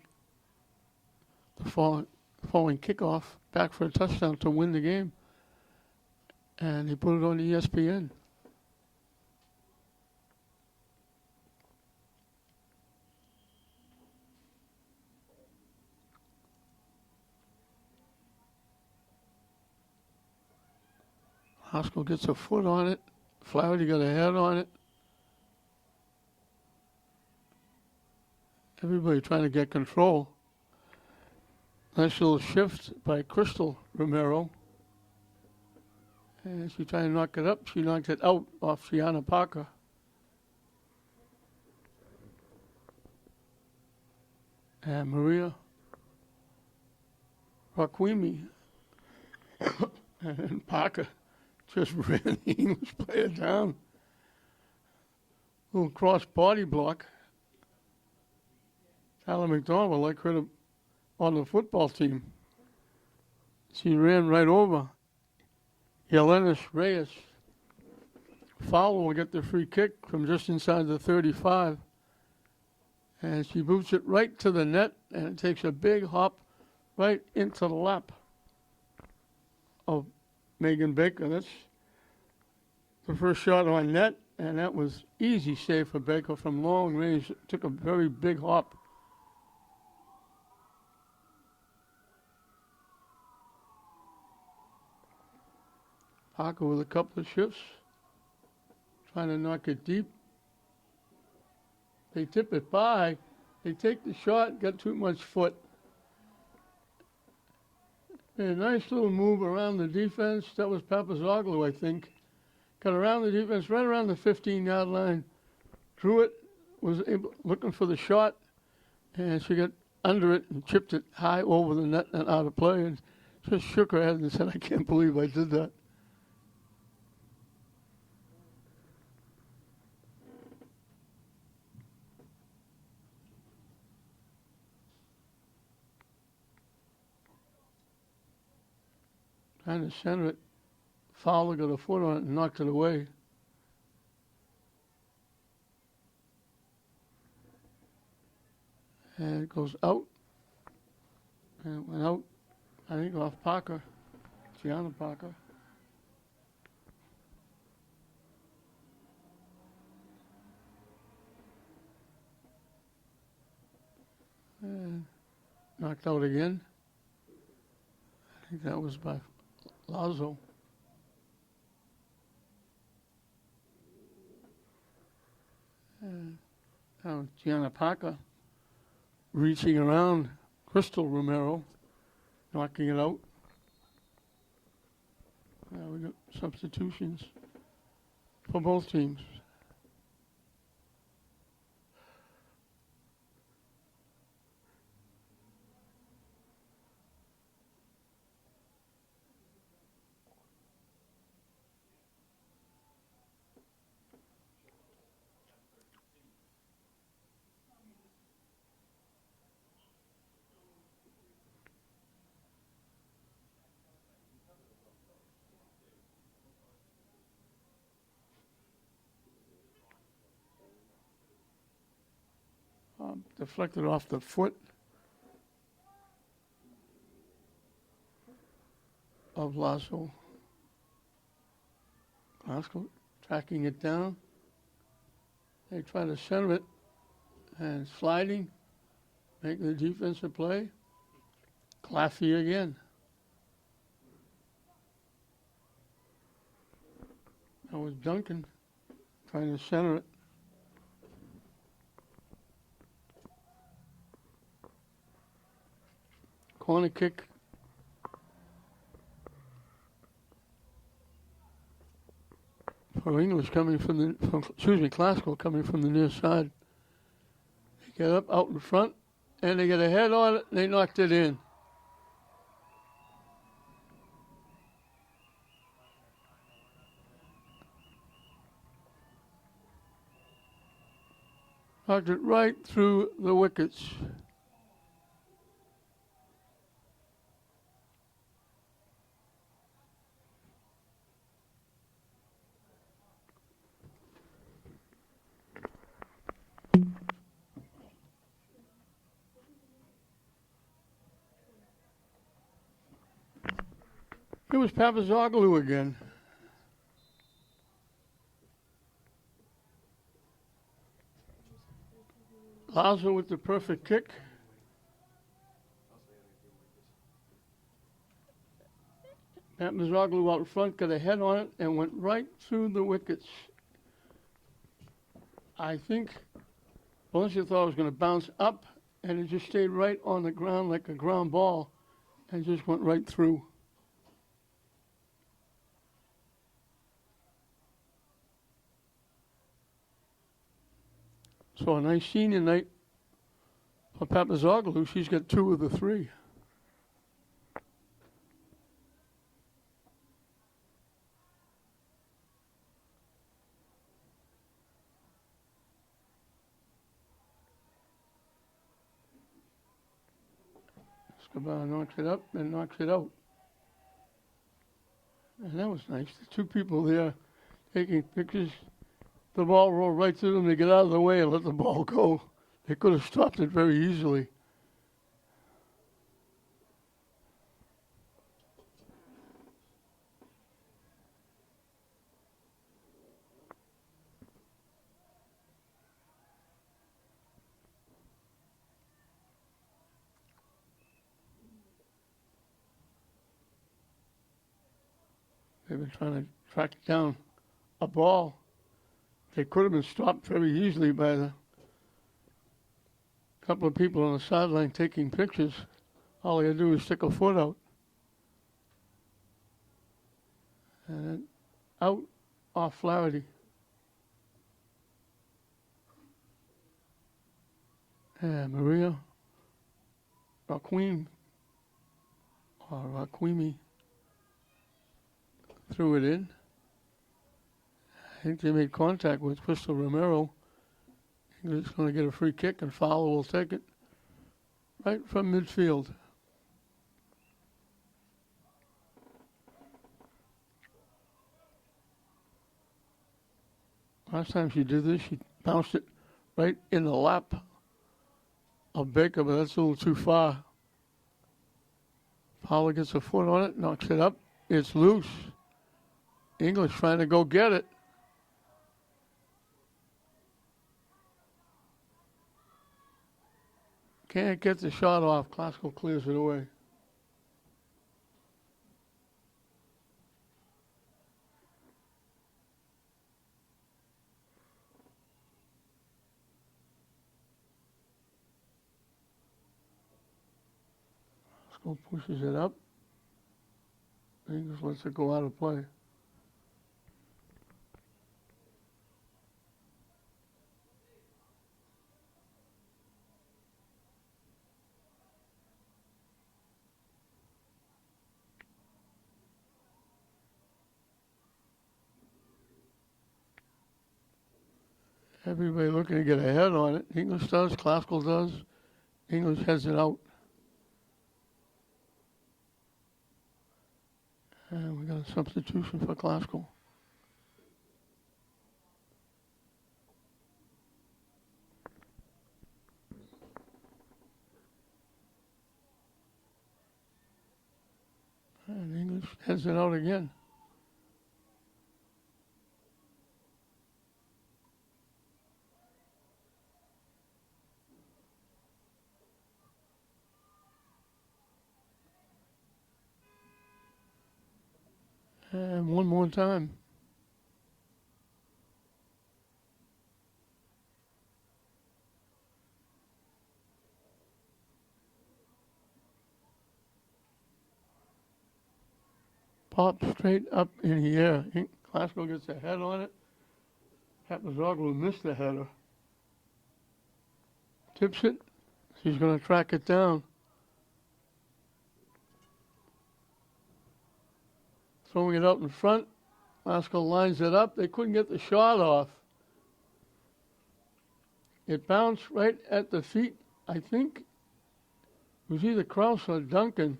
the following kickoff back for a touchdown to win the game, and he put it on ESPN. Haskell gets a foot on it. Flaherty got a head on it. Everybody trying to get control. Nice little shift by Crystal Romero. And she tried to knock it up. She knocked it out off Gianna Parker. And Maria Raquimi and Parker just ran the English player down. Little cross body block. Tyler McDonald would like her to, on the football team. She ran right over Yelenis Reyes. Fowler will get the free kick from just inside the 35. And she boots it right to the net, and it takes a big hop right into the lap of Megan Baker. That's the first shot on net, and that was easy save for Baker from long range. It took a very big hop. Parker with a couple of shifts, trying to knock it deep. They tip it by. They take the shot, got too much foot. A nice little move around the defense. That was Papazoglu, I think. Got around the defense, right around the 15-yard line. Drew it, was able, looking for the shot, and she got under it and chipped it high over the net and out of play, and just shook her head and said, I can't believe I did that. Trying to center it. Fowler got a foot on it and knocked it away. And it goes out. And it went out, I think, off Parker, Gianna Parker. And knocked out again. I think that was by Lazo. Now Gianna Parker reaching around Crystal Romero, knocking it out. Now we got substitutions for both teams. Deflected off the foot of Lasso. Glasgow tracking it down. They try to center it and sliding, make the defensive play. Claffey again. That was Duncan trying to center it. Corner kick. For English coming from the, Classical coming from the near side. They get up out in front, and they get a head on it, and they knocked it in. Knocked it right through the wickets. It was Papazoglu again. Lazo with the perfect kick. Pat Mazzoglu out front got a head on it and went right through the wickets. I think Valencia thought it was going to bounce up, and it just stayed right on the ground like a ground ball and just went right through. So a nice senior night for Pat Mazzoglu. She's got 2 of the 3. Escobar knocks it up and knocks it out. And that was nice. The 2 people there taking pictures. The ball rolled right through them. They get out of the way and let the ball go. They could have stopped it very easily. They've been trying to track down a ball. They could have been stopped very easily by the couple of people on the sideline taking pictures. All they had to do was stick a foot out. And then out off Flaherty. And Maria Raquim, or Raquimi, threw it in. I think they made contact with Crystal Romero. He's going to get a free kick, and Fowler will take it right from midfield. Last time she did this, she bounced it right in the lap of Baker, but that's a little too far. Fowler gets a foot on it, knocks it up. It's loose. English trying to go get it. Can't get the shot off. Classical clears it away. Classical pushes it up. English lets it go out of play. Everybody looking to get a head on it. English does, Classical does. English heads it out. And we got a substitution for Classical. And English heads it out again. And one more time. Pop straight up in the air. Classical gets a head on it. Papazoglu missed the header. Tips it. She's going to track it down. Throwing it out in front. Classical lines it up. They couldn't get the shot off. It bounced right at the feet, I think. It was either Krause or Duncan.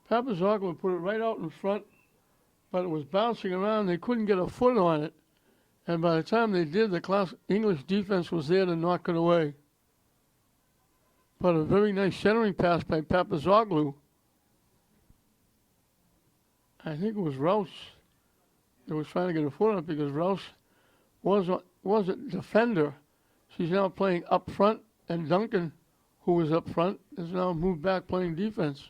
Papazoglu put it right out in front, but it was bouncing around. They couldn't get a foot on it. And by the time they did, the English defense was there to knock it away. But a very nice centering pass by Papazoglu. I think it was Rouse that was trying to get a foot on it because Rouse was a defender. She's now playing up front, and Duncan, who was up front, is now moved back playing defense.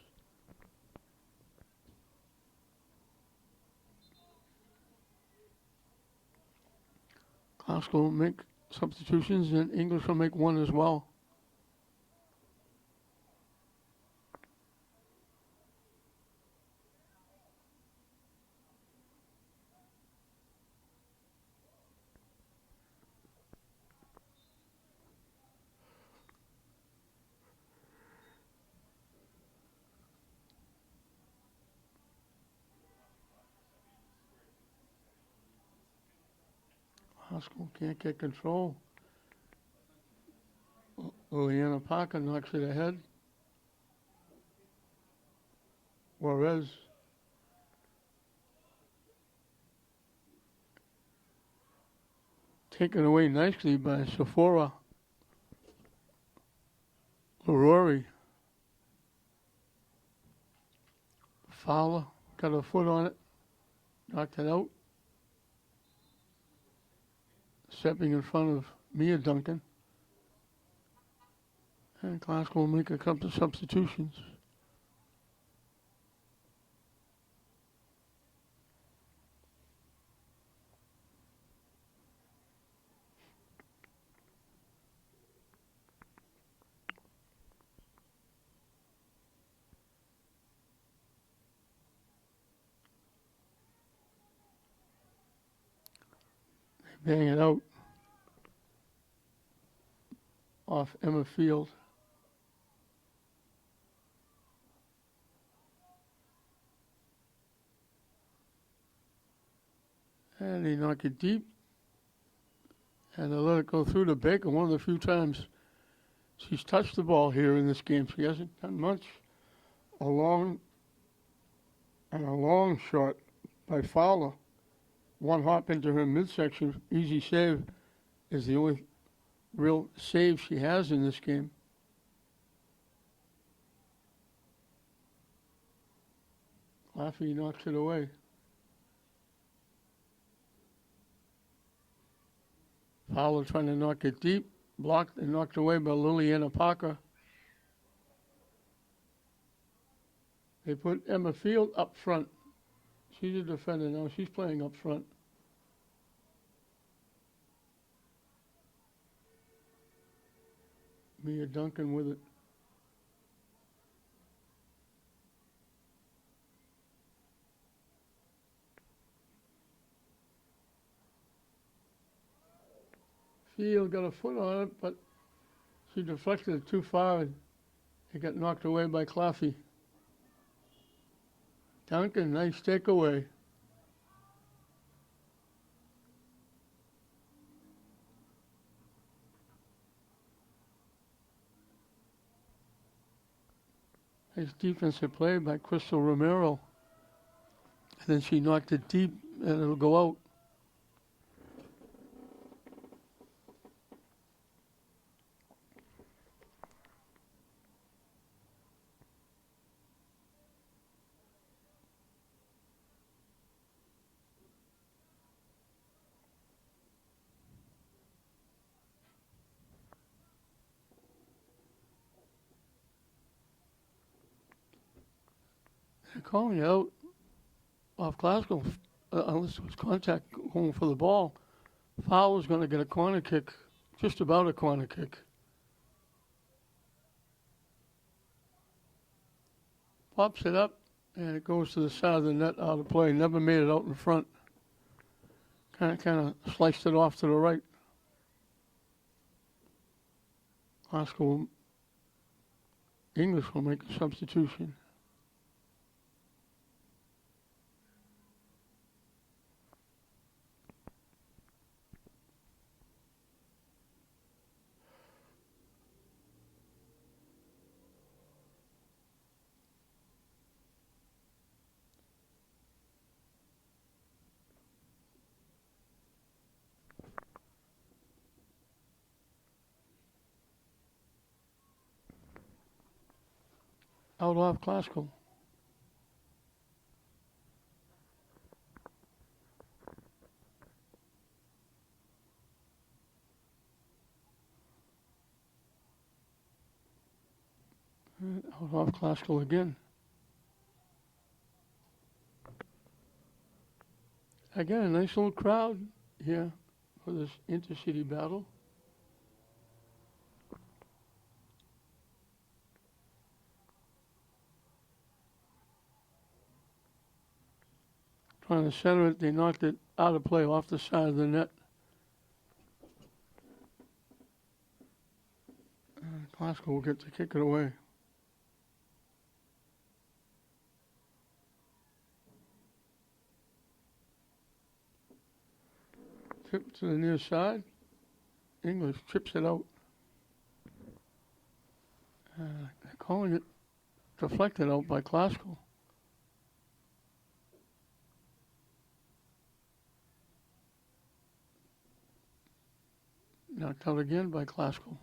Classical will make substitutions, and English will make one as well. Classical can't get control. Liliana Parker knocks it ahead. Juarez taken away nicely by Sephora. Rory. Fowler got a foot on it, knocked it out. Stepping in front of Mia Duncan. And Classical will make a couple of substitutions. They bang it out off Emma Field. And they knock it deep. And they let it go through to Baker. One of the few times she's touched the ball here in this game. She hasn't done much. A long shot by Fowler. One hop into her midsection. Easy save is the only real save she has in this game. Laffey knocks it away. Fowler trying to knock it deep. Blocked and knocked away by Liliana Parker. They put Emma Field up front. She's a defender now. She's playing up front. Mia Duncan with it. Field got a foot on it, but she deflected it too far. It got knocked away by Claffey. Duncan, nice takeaway. Nice defensive play by Crystal Romero. And then she knocked it deep, and it'll go out. They're calling out off Glasgow unless it was contact going for the ball. Fowler's going to get a corner kick, just about a corner kick. Pops it up, and it goes to the side of the net out of play. Never made it out in front. Kind of sliced it off to the right. Glasgow English will make a substitution. Out off Classical. Out off Classical again. Again, a nice little crowd here for this intercity battle. Trying to center it, they knocked it out of play off the side of the net. And Glasgow will get to kick it away. Tip to the near side. English chips it out. They're calling it deflected out by Glasgow. Knocked out again by Glasgow.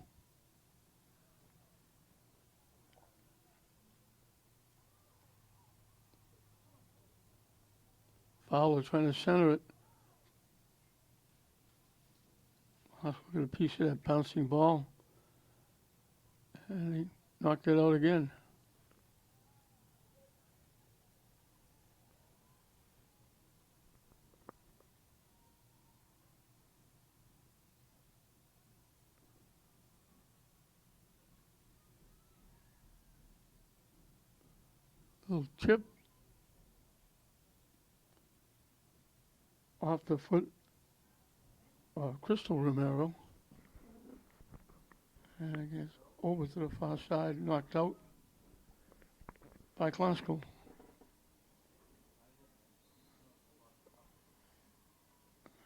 Fowler trying to center it. Glasgow got a piece of that bouncing ball. And he knocked it out again. Little chip off the foot of Crystal Romero. And I guess over to the far side, knocked out by Glasgow.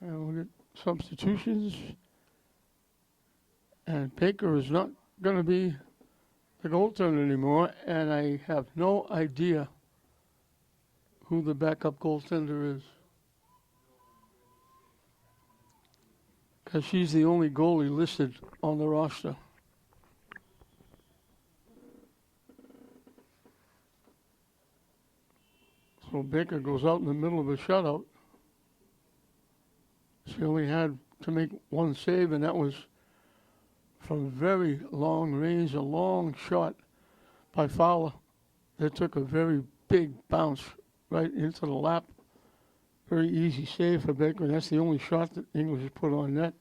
And we'll get substitutions. And Baker is not going to be the goaltender anymore, and I have no idea who the backup goaltender is. Because she's the only goalie listed on the roster. So Baker goes out in the middle of a shutout. She only had to make one save, and that was from very long range, a long shot by Fowler that took a very big bounce right into the lap. Very easy save for Baker, and that's the only shot that English has put on net.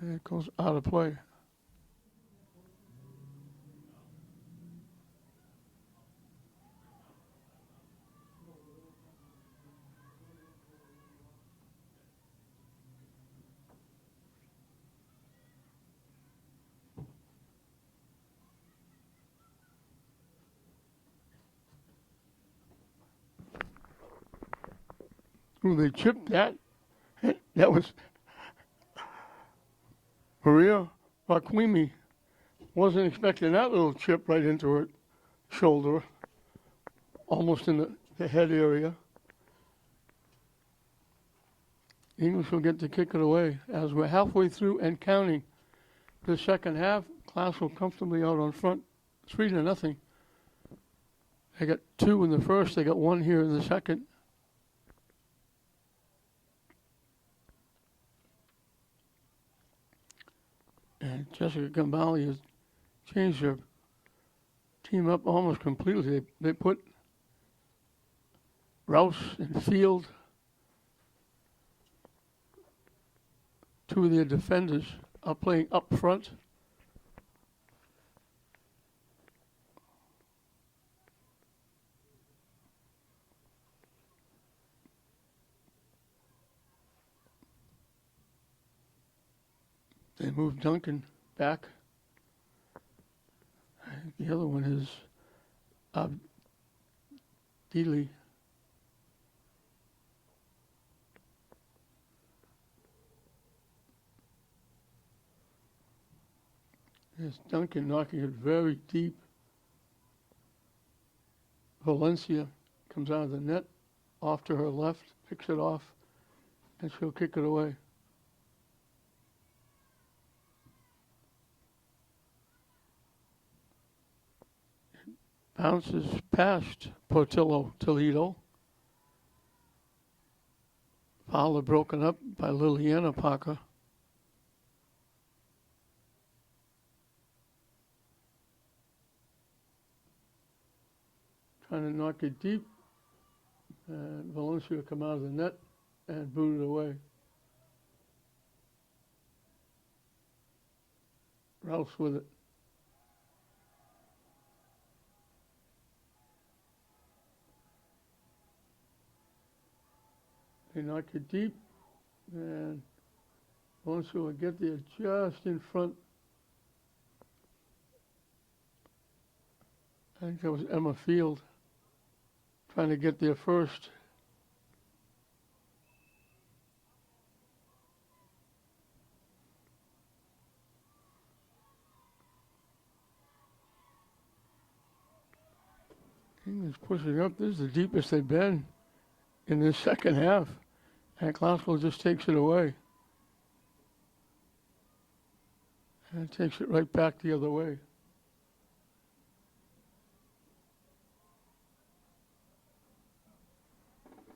And it goes out of play. Ooh, they chipped that. That was Maria Raquimi. Wasn't expecting that little chip right into her shoulder, almost in the head area. English will get to kick it away as we're halfway through and counting the second half. Glasgow comfortably out on front, 3-0. They got 2 in the first. They got 1 here in the second. And Jessica Gambale has changed her team up almost completely. They put Rouse and Field, 2 of their defenders, are playing up front. They moved Duncan back. The other one is Abdili. There's Duncan knocking it very deep. Valencia comes out of the net, off to her left, picks it off, and she'll kick it away. Bounces past Portillo Toledo. Fowler broken up by Liliana Parker. trying to knock it deep, and Valencia come out of the net and boot it away. Rouse with it. They knock it deep, and Valencia will get there just in front. I think that was Emma Field trying to get there first. England's pushing up. This is the deepest they've been in this second half. And Glasgow just takes it away. And takes it right back the other way.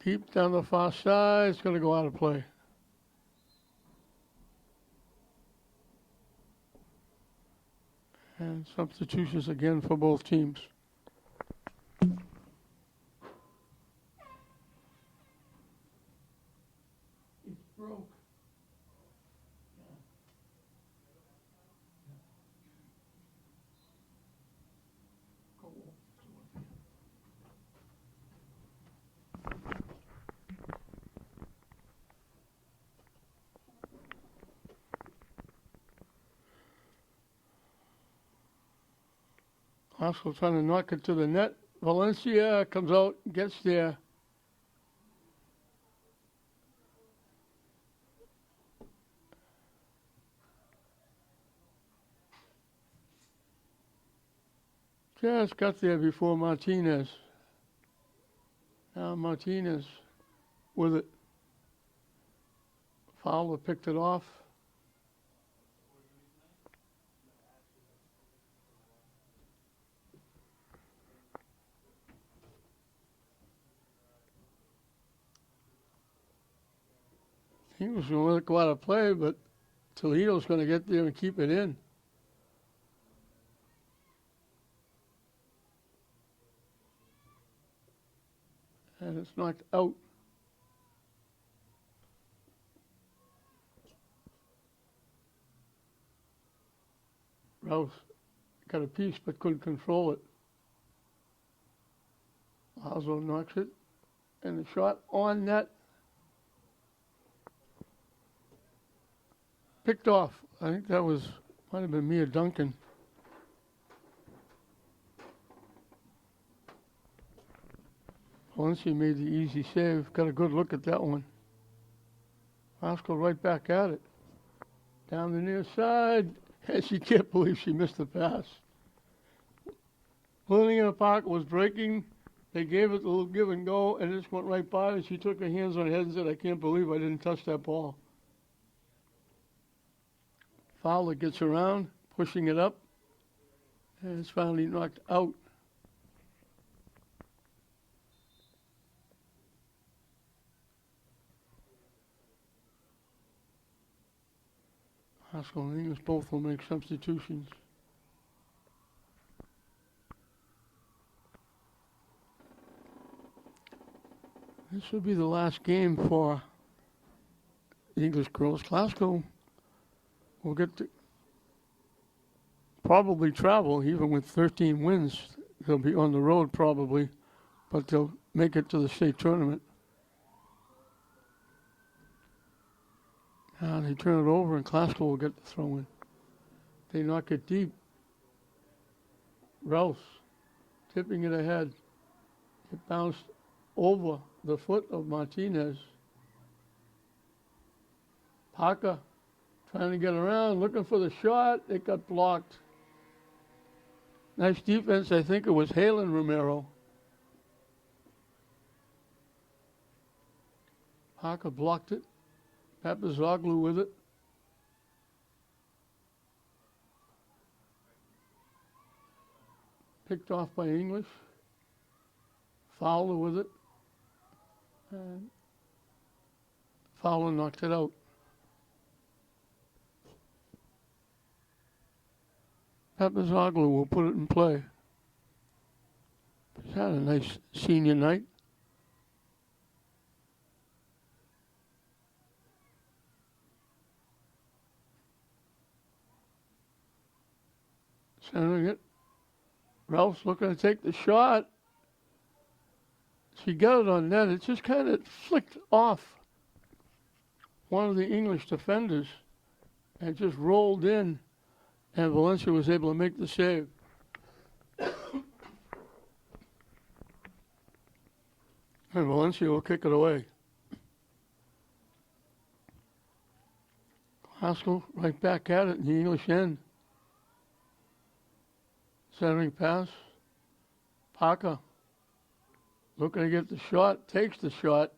Deep down the far side, it's going to go out of play. And substitutions again for both teams. It's broke. Glasgow trying to knock it to the net. Valencia comes out, gets there. Just got there before Martinez. Now Martinez with it. Fowler picked it off. He was going to let it go out of play, but Toledo's going to get there and keep it in. And it's knocked out. Rouse got a piece but couldn't control it. Lazo knocks it. And the shot on net. Picked off. I think that might have been Mia Duncan. Valencia made the easy save. Got a good look at that one. Glasgow right back at it. Down the near side. And she can't believe she missed the pass. Lillian Park was breaking. They gave it a little give and go, and it just went right by her. She took her hands on her head and said, I can't believe I didn't touch that ball. Fowler gets around, pushing it up, and it's finally knocked out. Haskell and English both will make substitutions. This will be the last game for the English girls. Glasgow will get to probably travel, even with 13 wins. They'll be on the road probably, but they'll make it to the state tournament. Now they turn it over and Glasgow will get the throw in. They knock it deep. Rouse tipping it ahead. It bounced over the foot of Martinez. Parker trying to get around, looking for the shot. It got blocked. Nice defense. I think it was Halen Romero. Parker blocked it. Papazoglu with it. Picked off by English. Fowler with it. And Fowler knocked it out. Papazoglu will put it in play. had a nice senior night. Centering it. Ralph's looking to take the shot. She got it on net. It just kind of flicked off one of the English defenders and just rolled in, and Valencia was able to make the save. And Valencia will kick it away. Haskell right back at it in the English end. Centering pass. Parker looking to get the shot, takes the shot.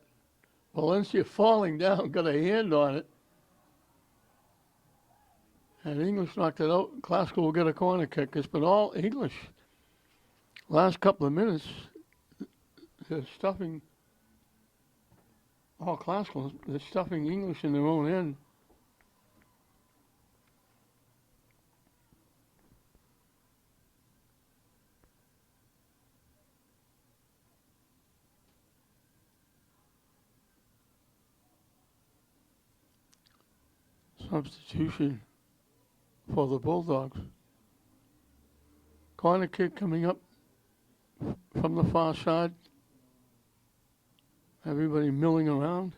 Valencia falling down, got a hand on it. And English knocked it out. Classical will get a corner kick. It's been all English. Last couple of minutes, they're stuffing, all Classical, they're stuffing English in their own end. Substitution for the Bulldogs. Corner kick coming up from the far side. Everybody milling around.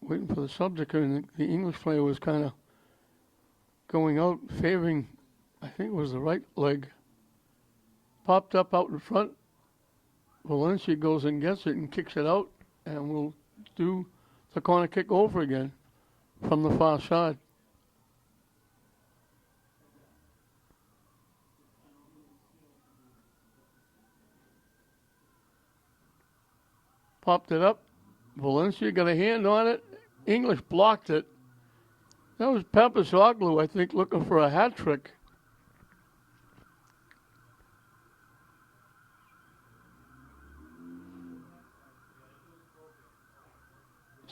Waiting for the sub to come in. The English player was kind of going out, favoring, I think it was the right leg. Popped up out in front. Valencia goes and gets it and kicks it out, and will do the corner kick over again from the far side. Popped it up. Valencia got a hand on it. English blocked it. That was Papasoglu, I think, looking for a hat trick.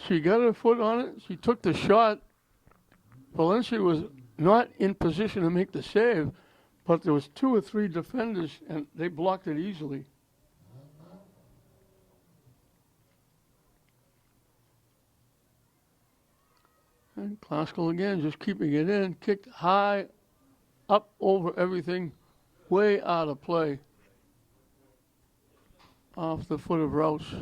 She got her foot on it. She took the shot. Valencia was not in position to make the save, but there was 2 or 3 defenders, and they blocked it easily. And Classical again, just keeping it in, kicked high, up over everything, way out of play, off the foot of Rouse.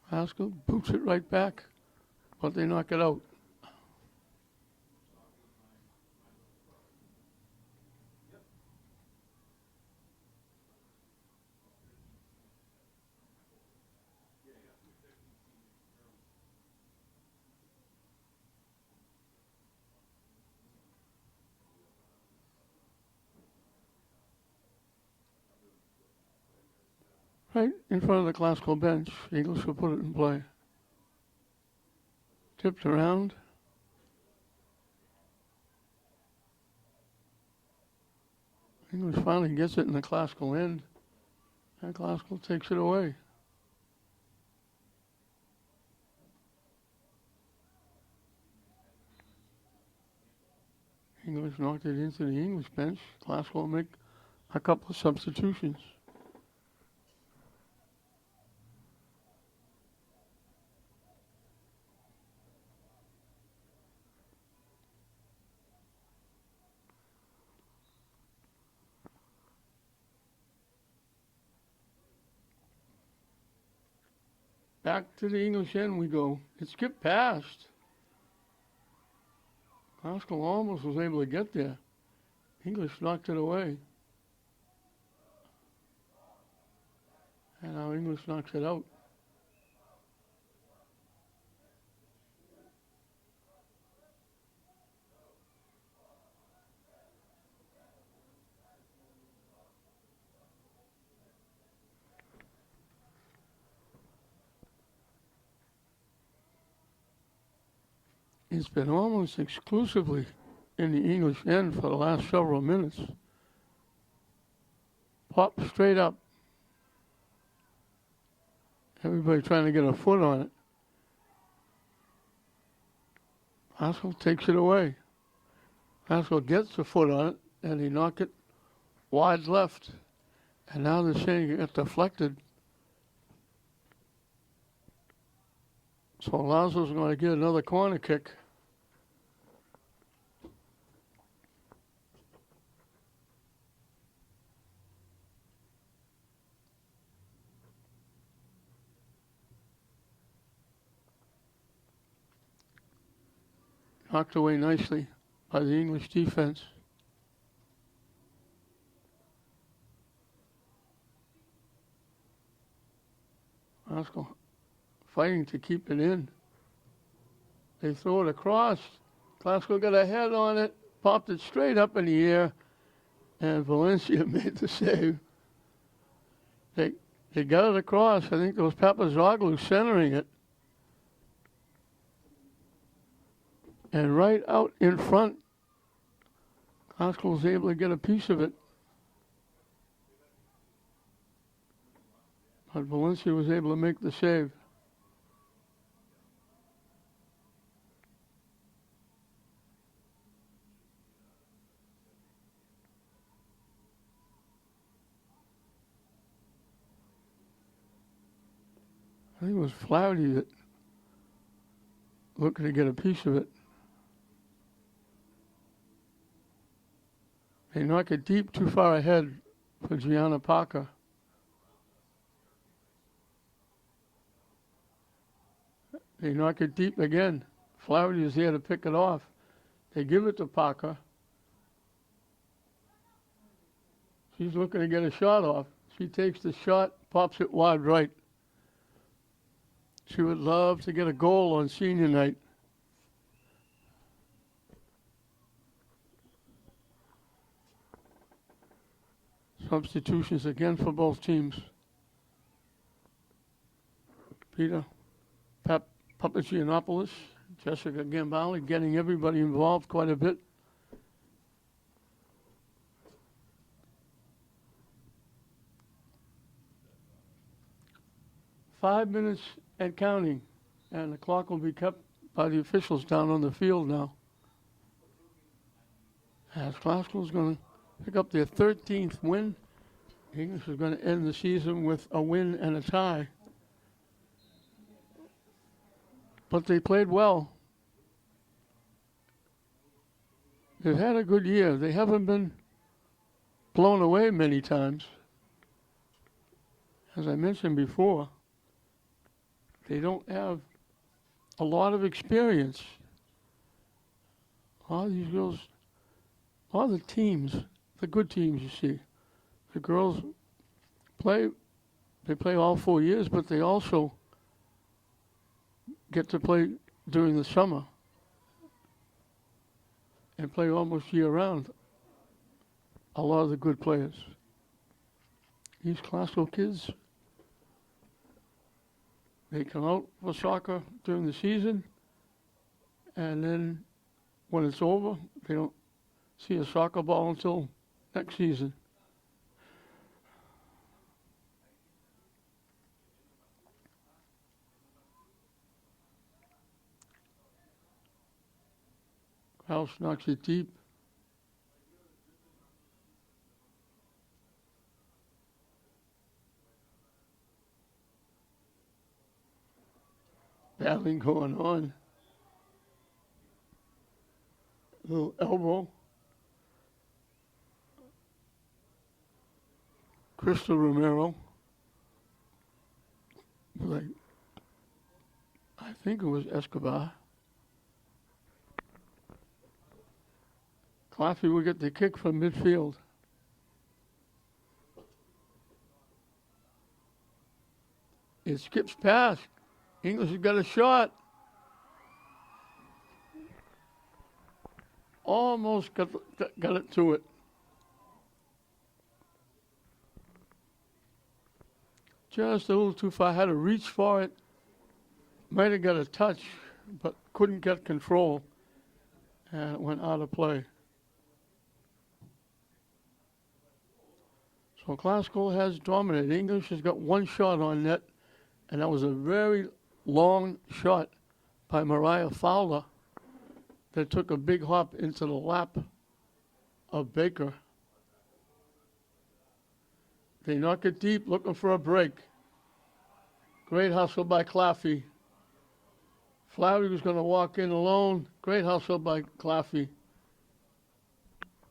Haskell boots it right back, but they knock it out. Right in front of the Classical bench. Eagles will put it in play. Tipped around. English finally gets it in the Classical end. And Classical takes it away. English knocked it into the English bench. Classical will make a couple of substitutions. Back to the English end we go. It skipped past. Classical almost was able to get there. English knocked it away. And now English knocks it out. It's been almost exclusively in the English end for the last several minutes. Pop straight up. Everybody trying to get a foot on it. Haskell takes it away. Haskell gets a foot on it, and he knocked it wide left. And now they're saying it got deflected. So Lazo's going to get another corner kick. Knocked away nicely by the English defense. Haskell fighting to keep it in. They throw it across. Glasgow got a head on it, popped it straight up in the air, and Valencia made the save. They got it across. I think it was Papazoglu centering it. And right out in front, Glasgow was able to get a piece of it. But Valencia was able to make the save. I think it was Flaherty that looking to get a piece of it. They knock it deep too far ahead for Gianna Parker. They knock it deep again. Flaherty is there to pick it off. They give it to Parker. She's looking to get a shot off. She takes the shot, pops it wide right. She would love to get a goal on senior night. Substitutions again for both teams. Peter Papagiannopoulos, Jessica Gambale, getting everybody involved quite a bit. "5 minutes and counting, and the clock will be kept by the officials down on the field now. As Glasgow is going to pick up their 13th win. English is going to end the season with a win and a tie. But they played well. They've had a good year. They haven't been blown away many times. As I mentioned before, they don't have a lot of experience. A lot of these girls, a lot of the teams, the good teams you see, the girls they play all 4 years, but they also get to play during the summer and play almost year-round. A lot of the good players. These Glasgow kids, they come out for soccer during the season, and then when it's over, they don't see a soccer ball until next season. House knocks it deep. Battling going on. Little elbow. Crystal Romero. Like, I think it was Escobar. Claffey will get the kick from midfield. It skips past. English has got a shot. Almost got it to it. Just a little too far. Had to reach for it. Might have got a touch. but couldn't get control, and it went out of play. So Classical has dominated. English has got one shot on net, and that was a very long shot by Mariah Fowler that took a big hop into the lap of Baker. They knock it deep, looking for a break. Great hustle by Claffey. Flaherty was going to walk in alone. Great hustle by Claffey.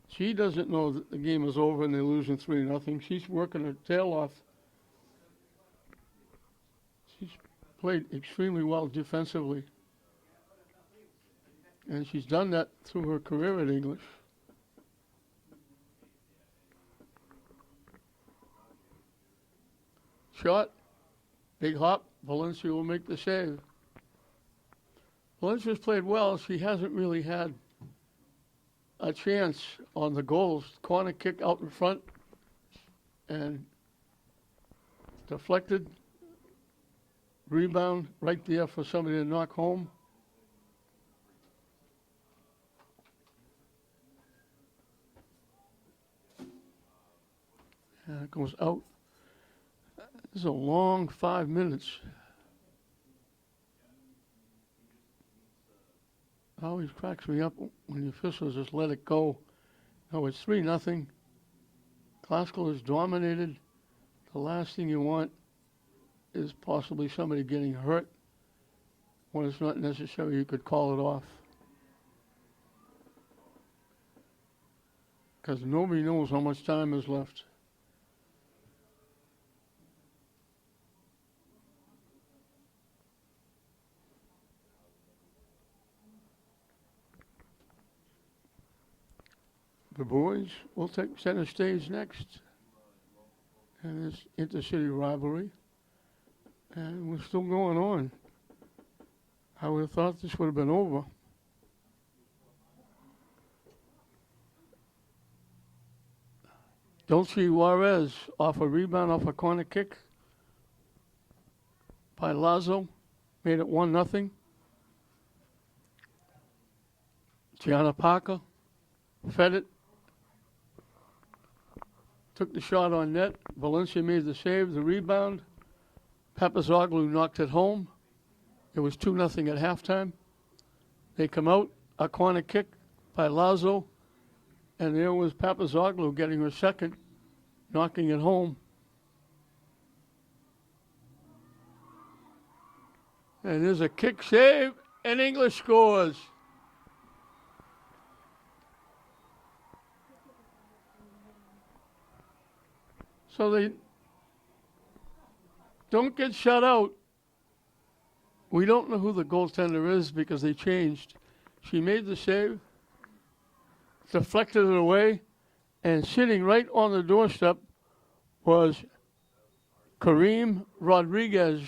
She doesn't know that the game is over and they're losing 3-0. She's working her tail off. She's played extremely well defensively. And she's done that through her career at English. Shot, big hop, Valencia will make the save. Valencia's played well. She hasn't really had a chance on the goals. Corner kick out in front and deflected. Rebound right there for somebody to knock home. And it goes out. This is a long 5 minutes. Always cracks me up when the officials just let it go. No, it's 3-0. Classical is dominated. The last thing you want is possibly somebody getting hurt. When it's not necessary, you could call it off. Because nobody knows how much time is left. The boys will take center stage next. And this intercity rivalry. And we're still going on. I would have thought this would have been over. Dulce Juarez off a rebound off a corner kick by Lazo. Made it 1-0. Gianna Parker fed it. Took the shot on net. Valencia made the save, the rebound. Papazoglu knocked it home. It was 2-0 at halftime. They come out, a corner kick by Lazo, and there was Papazoglu getting her second, knocking it home. And there's a kick save, and English scores. So they don't get shut out. We don't know who the goaltender is because they changed. She made the save, deflected it away, and sitting right on the doorstep was Kareem Rodriguez.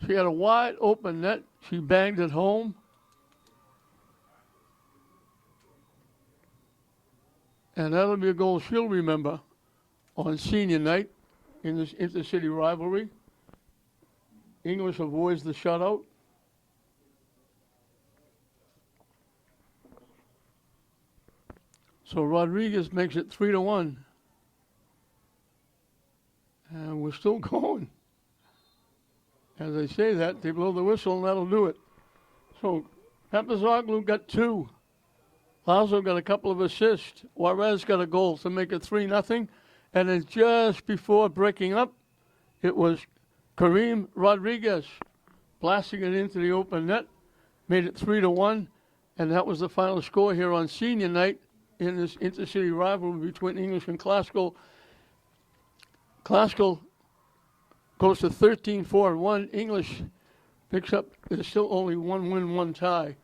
She had a wide open net. She banged it home. And that'll be a goal she'll remember on senior night in this intercity rivalry. English avoids the shutout. So Rodriguez makes it 3-1. And we're still going. As they say that, they blow the whistle and that'll do it. So Papazoglu got 2. Lazo got a couple of assists. Juarez got a goal to make it 3-0. And then just before breaking up, it was Kareem Rodriguez blasting it into the open net, made it 3-1, and that was the final score here on senior night in this intercity rivalry between English and Classical. Classical goes to 13-4-1. English picks up, there's still only 1 win, 1 tie.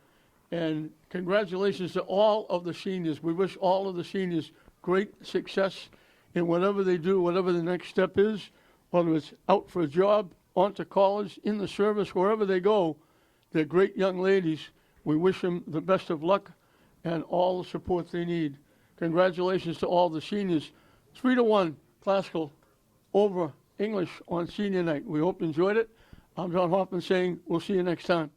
And congratulations to all of the seniors. We wish all of the seniors great success in whatever they do, whatever the next step is, whether it's out for a job, on to college, in the service, wherever they go. They're great young ladies. We wish them the best of luck and all the support they need. Congratulations to all the seniors. 3-1, Classical over English on senior night. We hope you enjoyed it. I'm John Hoffman saying we'll see you next time.